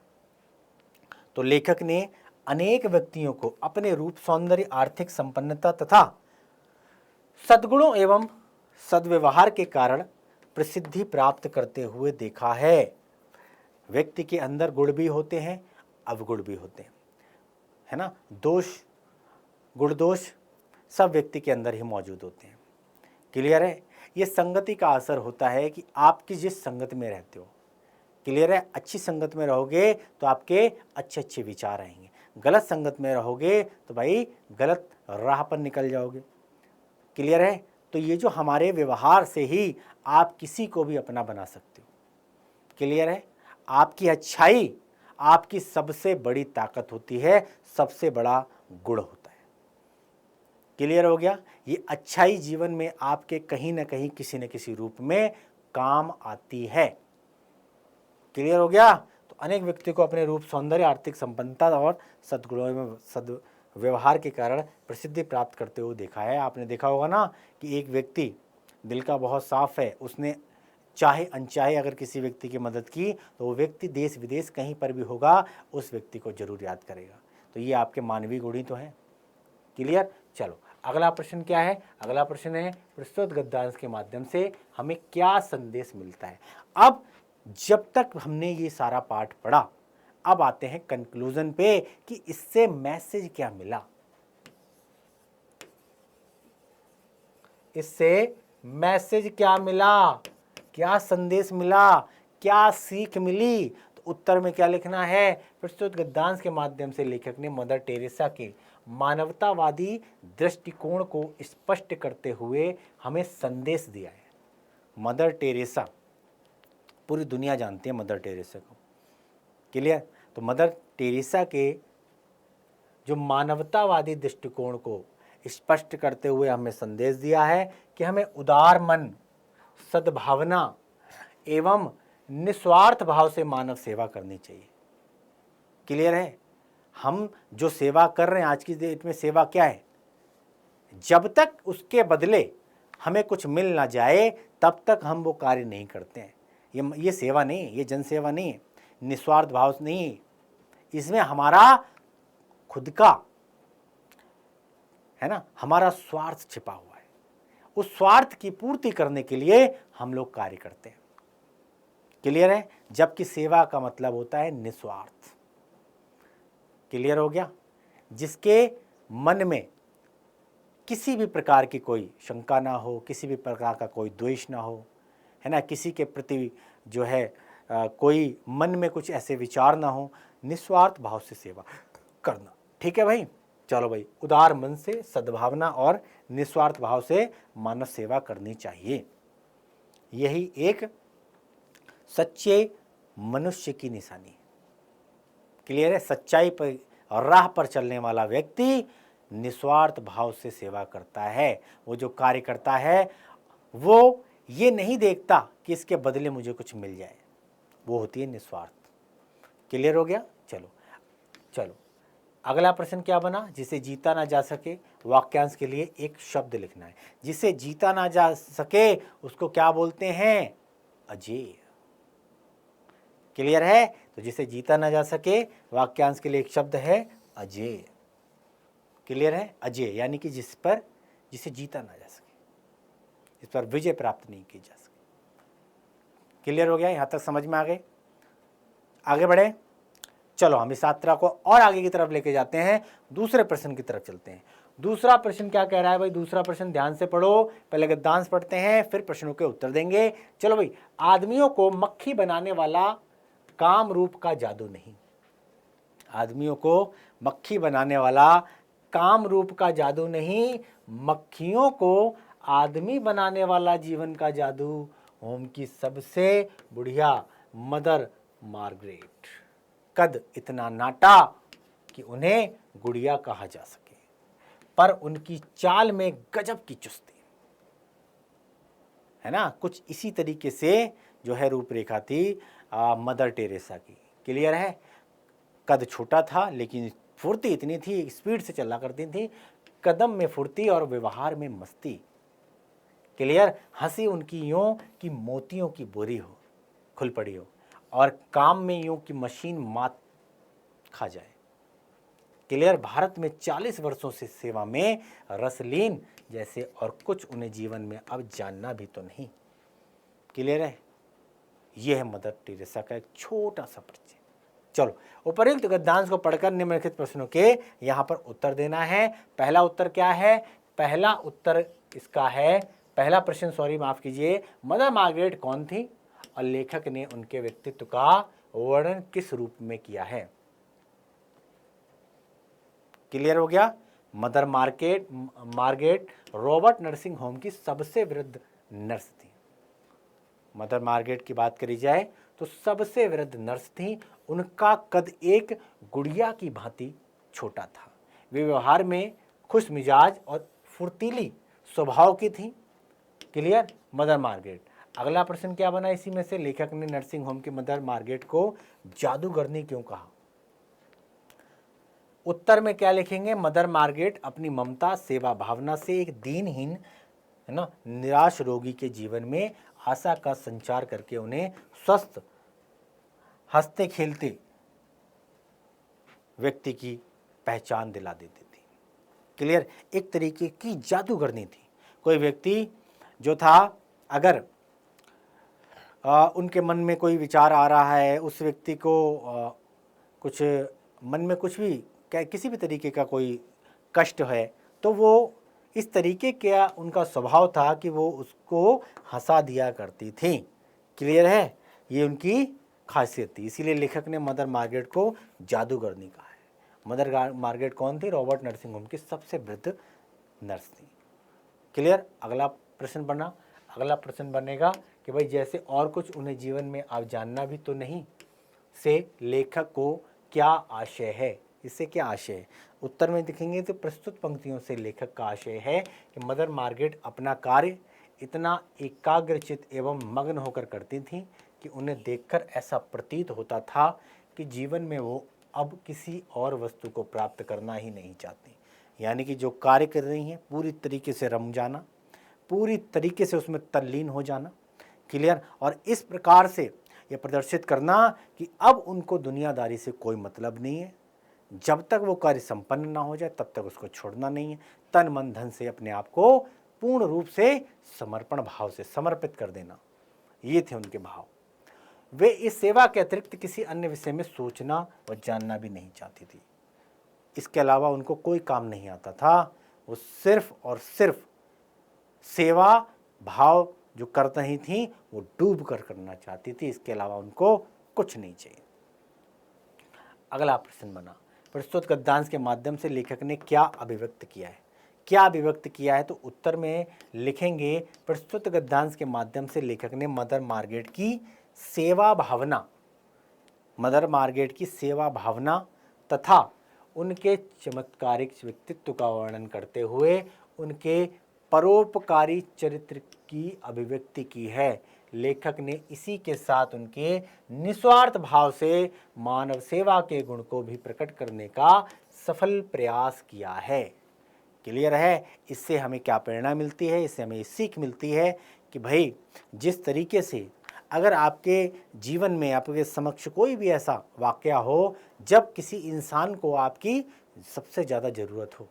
S1: तो लेखक ने अनेक व्यक्तियों को अपने रूप, सौंदर्य, आर्थिक संपन्नता तथा सद्गुणों एवं सद्व्यवहार के कारण प्रसिद्धि प्राप्त करते हुए देखा है। व्यक्ति के अंदर गुण भी होते हैं, अवगुण भी होते हैं, है ना, दोष, गुण दोष सब व्यक्ति के अंदर ही मौजूद होते हैं। क्लियर है? ये संगति का असर होता है कि आपकी जिस संगत में रहते हो। क्लियर है? अच्छी संगत में रहोगे तो आपके अच्छे अच्छे विचार आएंगे, गलत संगत में रहोगे तो भाई गलत राह पर निकल जाओगे। क्लियर है? तो ये जो हमारे व्यवहार से ही आप किसी को भी अपना बना सकते हो। क्लियर है? आपकी अच्छाई आपकी सबसे बड़ी ताकत होती है, सबसे बड़ा गुण होता है। क्लियर हो गया? ये अच्छाई जीवन में आपके कहीं ना कहीं किसी न किसी रूप में काम आती है। क्लियर हो गया? तो अनेक व्यक्तियों को अपने रूप, सौंदर्य, आर्थिक संपन्नता और सद्गुणों में व्यवहार के कारण प्रसिद्धि प्राप्त करते हुए देखा है। आपने देखा होगा ना कि एक व्यक्ति दिल का बहुत साफ है, उसने चाहे अनचाहे अगर किसी व्यक्ति की मदद की तो वो व्यक्ति देश विदेश कहीं पर भी होगा, उस व्यक्ति को जरूर याद करेगा। तो ये आपके मानवीय गुण ही तो हैं। क्लियर? चलो अगला प्रश्न क्या है? अगला प्रश्न है, प्रस्तुत गद्यांश के माध्यम से हमें क्या संदेश मिलता है। अब जब तक हमने ये सारा पाठ पढ़ा, अब आते हैं कंक्लूजन पे कि इससे मैसेज क्या मिला। इससे मैसेज क्या मिला, क्या संदेश मिला, क्या सीख मिली? तो उत्तर में क्या लिखना है? प्रस्तुत गद्यांश के माध्यम से लेखक ने मदर टेरेसा के मानवतावादी दृष्टिकोण को स्पष्ट करते हुए हमें संदेश दिया है। मदर टेरेसा, पूरी दुनिया जानती है मदर टेरेसा को। क्लियर? तो मदर टेरेसा के जो मानवतावादी दृष्टिकोण को स्पष्ट करते हुए हमें संदेश दिया है कि हमें उदार मन, सद्भावना एवं निस्वार्थ भाव से मानव सेवा करनी चाहिए। क्लियर है? हम जो सेवा कर रहे हैं आज की डेट में, सेवा क्या है? जब तक उसके बदले हमें कुछ मिल ना जाए तब तक हम वो कार्य नहीं करते हैं। ये सेवा नहीं है, ये जन सेवा नहीं है, निस्वार्थ भाव नहीं है। इसमें हमारा खुद का, है ना, हमारा स्वार्थ छिपा हुआ है। उस स्वार्थ की पूर्ति करने के लिए हम लोग कार्य करते हैं। क्लियर है? जबकि सेवा का मतलब होता है निस्वार्थ। क्लियर हो गया? जिसके मन में किसी भी प्रकार की कोई शंका ना हो, किसी भी प्रकार का कोई द्वेष ना हो, है ना, किसी के प्रति जो है कोई मन में कुछ ऐसे विचार ना हो, निस्वार्थ भाव से सेवा करना। ठीक है भाई? चलो भाई, उदार मन से, सद्भावना और निस्वार्थ भाव से मानव सेवा करनी चाहिए। यही एक सच्चे मनुष्य की निशानी है। क्लियर है? सच्चाई पर राह पर चलने वाला व्यक्ति निस्वार्थ भाव से सेवा करता है। वो जो कार्य करता है वो ये नहीं देखता कि इसके बदले मुझे कुछ मिल जाए, वो होती है निस्वार्थ। क्लियर हो गया? चलो चलो, अगला प्रश्न क्या बना? जिसे जीता ना जा सके, वाक्यांश के लिए एक शब्द लिखना है। जिसे जीता ना जा सके उसको क्या बोलते हैं? अजेय। क्लियर है? तो जिसे जीता ना जा सके, वाक्यांश के लिए एक शब्द है अजेय। क्लियर है? अजेय यानी कि जिसे जीता ना जा सके, इस पर विजय प्राप्त नहीं की जा सके। क्लियर हो गया? यहां तक समझ में आ गए? आगे बढ़े। चलो हम इस यात्रा को और आगे की तरफ लेके जाते हैं, दूसरे प्रश्न की तरफ चलते हैं। दूसरा प्रश्न क्या कह रहा है भाई? दूसरा प्रश्न ध्यान से पढ़ो, पहले गद्यांश पढ़ते हैं, फिर प्रश्नों के उत्तर देंगे। चलो भाई, आदमियों को मक्खी बनाने वाला काम रूप का जादू नहीं। आदमियों को मक्खी बनाने वाला काम रूप का जादू नहीं, मक्खियों को आदमी बनाने वाला जीवन का जादू होम की सबसे बुढ़िया मदर मार्गरेट। कद इतना नाटा कि उन्हें गुड़िया कहा जा सके, पर उनकी चाल में गजब की चुस्ती, है ना। कुछ इसी तरीके से जो है रूपरेखा थी मदर टेरेसा की। क्लियर है? कद छोटा था लेकिन फुर्ती इतनी थी, स्पीड से चला करती थी, कदम में फुर्ती और व्यवहार में मस्ती। क्लियर? हंसी उनकी यूं कि मोतियों की बोरी हो खुल पड़ी हो, और काम में यूं कि मशीन मात खा जाए। क्लियर? भारत में 40 वर्षों से सेवा में रसलीन जैसे और कुछ उन्हें जीवन में अब जानना भी तो नहीं। क्लियर है? यह है मदर टेरेसा का एक छोटा सा परिचय। चलो, उपर्युक्त गद्यांश को पढ़कर निम्नलिखित प्रश्नों के यहां पर उत्तर देना है। पहला उत्तर क्या है? पहला उत्तर इसका है, पहला प्रश्न, सॉरी माफ कीजिए, मदर मार्गरेट कौन थी और लेखक ने उनके व्यक्तित्व का वर्णन किस रूप में किया है? क्लियर हो गया? Mother Margaret Robert nursing home की सबसे वृद्ध नर्स थी। मदर मार्गरेट की बात करी जाए तो सबसे वृद्ध नर्स थी। उनका कद एक गुड़िया की भांति छोटा था। वे व्यवहार में खुश मिजाज और फुर्तीली स्वभाव की थी। क्लियर? Mother Margaret. अगला प्रश्न क्या बना इसी में से? लेखक ने नर्सिंग होम की मदर मार्गरेट को जादूगरनी क्यों कहा? उत्तर में क्या लिखेंगे? मदर मार्गरेट अपनी ममता, सेवा भावना से एक दीनहीन, है ना, निराश रोगी के जीवन में आशा का संचार करके उन्हें स्वस्थ, हंसते खेलते व्यक्ति की पहचान दिला देती थी। क्लियर? एक तरीके की जादूगरनी थी। कोई व्यक्ति जो था, अगर उनके मन में कोई विचार आ रहा है, उस व्यक्ति को कुछ मन में कुछ भी किसी भी तरीके का कोई कष्ट है, तो वो इस तरीके का उनका स्वभाव था कि वो उसको हंसा दिया करती थी। क्लियर है? ये उनकी खासियत थी, इसीलिए लेखक ने मदर मार्गरेट को जादूगरनी कहा है। मदर मार्गरेट कौन थी? रॉबर्ट नर्सिंग होम की सबसे वृद्ध नर्स थी। क्लियर? अगला प्रश्न बना, अगला प्रश्न बनेगा कि भाई जैसे और कुछ उन्हें जीवन में आप जानना भी तो नहीं से लेखक को क्या आशय है? इससे क्या आशय है? उत्तर में दिखेंगे तो प्रस्तुत पंक्तियों से लेखक का आशय है कि मदर मार्गरेट अपना कार्य इतना एकाग्रचित एवं मग्न होकर करती थी कि उन्हें देखकर ऐसा प्रतीत होता था कि जीवन में वो अब किसी और वस्तु को प्राप्त करना ही नहीं चाहती। यानी कि जो कार्य कर रही हैं पूरी तरीके से रम जाना, पूरी तरीके से उसमें तल्लीन हो जाना। क्लियर? और इस प्रकार से यह प्रदर्शित करना कि अब उनको दुनियादारी से कोई मतलब नहीं है, जब तक वो कार्य संपन्न ना हो जाए तब तक उसको छोड़ना नहीं है। तन मन धन से अपने आप को पूर्ण रूप से समर्पण भाव से समर्पित कर देना, ये थे उनके भाव। वे इस सेवा के अतिरिक्त किसी अन्य विषय में सोचना और जानना भी नहीं चाहती थी। इसके अलावा उनको कोई काम नहीं आता था। वो सिर्फ और सिर्फ सेवा भाव जो कर रही थी वो डूब कर करना चाहती थी। इसके अलावा उनको कुछ नहीं चाहिए। अगला प्रश्न बना, प्रस्तुत गद्यांश के माध्यम से लेखक ने क्या अभिव्यक्त किया है? क्या अभिव्यक्त किया है? तो उत्तर में लिखेंगे, प्रस्तुत गद्यांश के माध्यम से लेखक ने मदर मार्गरेट की सेवा भावना, मदर मार्गरेट की सेवा भावना तथा उनके चमत्कारिक व्यक्तित्व का वर्णन करते हुए उनके परोपकारी चरित्र की अभिव्यक्ति की है। लेखक ने इसी के साथ उनके निस्वार्थ भाव से मानव सेवा के गुण को भी प्रकट करने का सफल प्रयास किया है। क्लियर है? इससे हमें क्या प्रेरणा मिलती है? इससे हमें सीख मिलती है कि भाई जिस तरीके से अगर आपके जीवन में आपके समक्ष कोई भी ऐसा वाकया हो जब किसी इंसान को आपकी सबसे ज़्यादा ज़रूरत हो,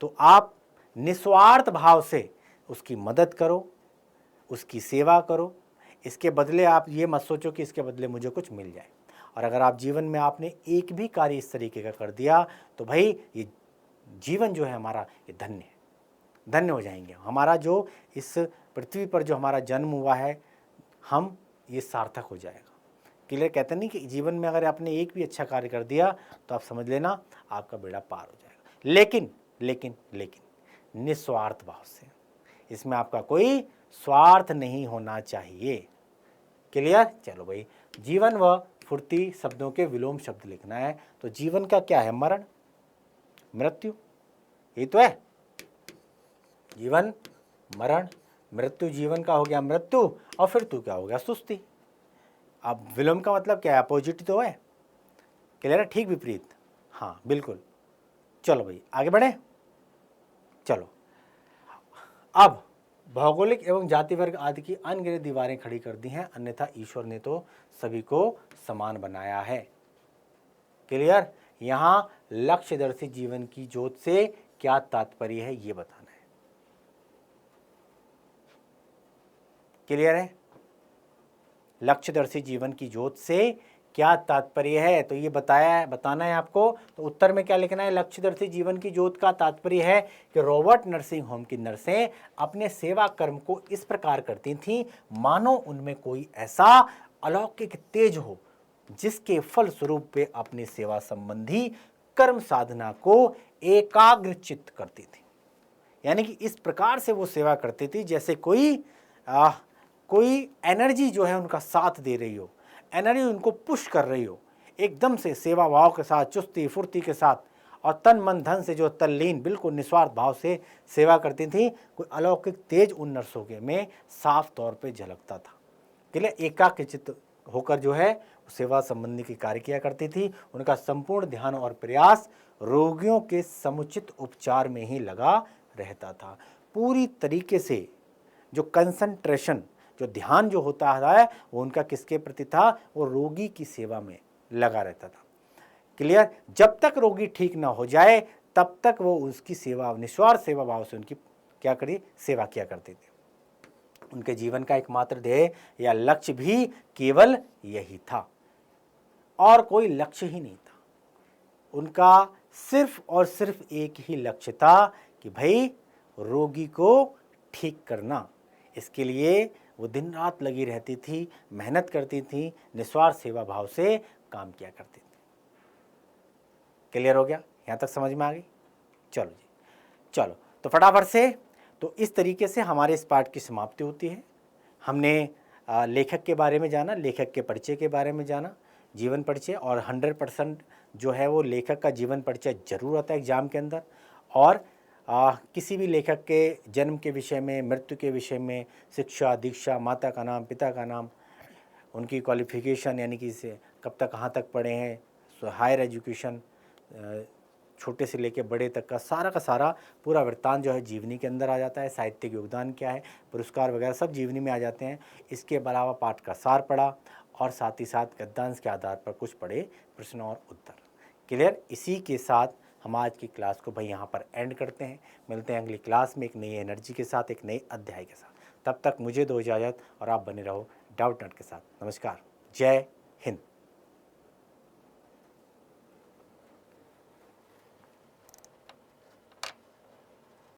S1: तो आप निस्वार्थ भाव से उसकी मदद करो, उसकी सेवा करो। इसके बदले आप ये मत सोचो कि इसके बदले मुझे कुछ मिल जाए। और अगर आप जीवन में आपने एक भी कार्य इस तरीके का कर दिया तो भाई ये जीवन जो है हमारा ये धन्य है, धन्य हो जाएंगे। हमारा जो इस पृथ्वी पर जो हमारा जन्म हुआ है हम ये सार्थक हो जाएगा। क्लियर? कहते नहीं कि जीवन में अगर आपने एक भी अच्छा कार्य कर दिया तो आप समझ लेना आपका बेड़ा पार हो जाएगा। लेकिन लेकिन लेकिन निस्वार्थ भाव से, इसमें आपका कोई स्वार्थ नहीं होना चाहिए। क्लियर? चलो भाई, जीवन व फुर्ती शब्दों के विलोम शब्द लिखना है। तो जीवन का क्या है? मरण, मृत्यु, ये तो है जीवन, मरण, मृत्यु। जीवन का हो गया मृत्यु और फिर तू क्या हो गया? सुस्ती। अब विलोम का मतलब क्या है? अपोजिट तो है। क्लियर है? ठीक विपरीत। हाँ बिल्कुल। चलो भाई आगे बढ़े। चलो अब भौगोलिक एवं जाति वर्ग आदि की अनगिनत दीवारें खड़ी कर दी हैं, अन्यथा ईश्वर ने तो सभी को समान बनाया है। क्लियर? यहां लक्ष्यदर्शी जीवन की ज्योत से क्या तात्पर्य है ये बताना है। क्लियर है? लक्ष्यदर्शी जीवन की ज्योत से क्या तात्पर्य है तो ये बताना है आपको। तो उत्तर में क्या लिखना है? लक्ष्यदर्शी जीवन की ज्योत का तात्पर्य है कि रॉबर्ट नर्सिंग होम की नर्सें अपने सेवा कर्म को इस प्रकार करती थीं मानो उनमें कोई ऐसा अलौकिक तेज हो जिसके फल स्वरूप वे अपनी सेवा संबंधी कर्म साधना को एकाग्रचित्त करती थी। यानी कि इस प्रकार से वो सेवा करती थी जैसे कोई एनर्जी जो है उनका साथ दे रही हो, एनर्जी उनको पुश कर रही हो, एकदम से सेवा भाव के साथ, चुस्ती फुर्ती के साथ और तन मन धन से जो तल्लीन बिल्कुल निस्वार्थ भाव से सेवा करती थी। कोई अलौकिक तेज उन नर्सों के में साफ तौर पे झलकता था। के लिए एकाग्रचित्त होकर जो है सेवा संबंधी के कार्य किया करती थी। उनका संपूर्ण ध्यान और प्रयास रोगियों के समुचित उपचार में ही लगा रहता था। पूरी तरीके से जो कंसंट्रेशन, जो ध्यान जो होता है वो उनका किसके प्रति था? वो रोगी की सेवा में लगा रहता था। क्लियर? जब तक रोगी ठीक ना हो जाए तब तक वो उसकी सेवा, निस्वार्थ सेवा भाव से उनकी क्या करी? सेवा किया करते थे। उनके जीवन का एकमात्र ध्येय या लक्ष्य भी केवल यही था और कोई लक्ष्य ही नहीं था। उनका सिर्फ और सिर्फ एक ही लक्ष्य था कि भाई रोगी को ठीक करना। इसके लिए वो दिन रात लगी रहती थी, मेहनत करती थी, निस्वार्थ सेवा भाव से काम किया करती थी। क्लियर हो गया? यहाँ तक समझ में आ गई? चलो जी, चलो तो फटाफट से। तो इस तरीके से हमारे इस पाठ की समाप्ति होती है। हमने लेखक के बारे में जाना, लेखक के परिचय के बारे में जाना, जीवन परिचय, और 100% जो है वो लेखक का जीवन परिचय जरूर आता है एग्जाम के अंदर। और किसी भी लेखक के जन्म के विषय में, मृत्यु के विषय में, शिक्षा दीक्षा, माता का नाम, पिता का नाम, उनकी क्वालिफिकेशन यानी कि से कब तक कहाँ तक पढ़े हैं, हायर एजुकेशन, छोटे से लेके बड़े तक का सारा पूरा वृत्तांत जो है जीवनी के अंदर आ जाता है। साहित्यिक योगदान क्या है, पुरस्कार वगैरह सब जीवनी में आ जाते हैं। इसके अलावा पाठ का सार पढ़ा और साथ ही साथ गद्यांश के आधार पर कुछ पढ़े प्रश्न और उत्तर। क्लियर? इसी के साथ हम आज की क्लास को भाई यहाँ पर एंड करते हैं। मिलते हैं अगली क्लास में एक नई एनर्जी के साथ, एक नए अध्याय के साथ। तब तक मुझे दो इजाज़त और आप बने रहो डाउट नट के साथ। नमस्कार। जय हिंद।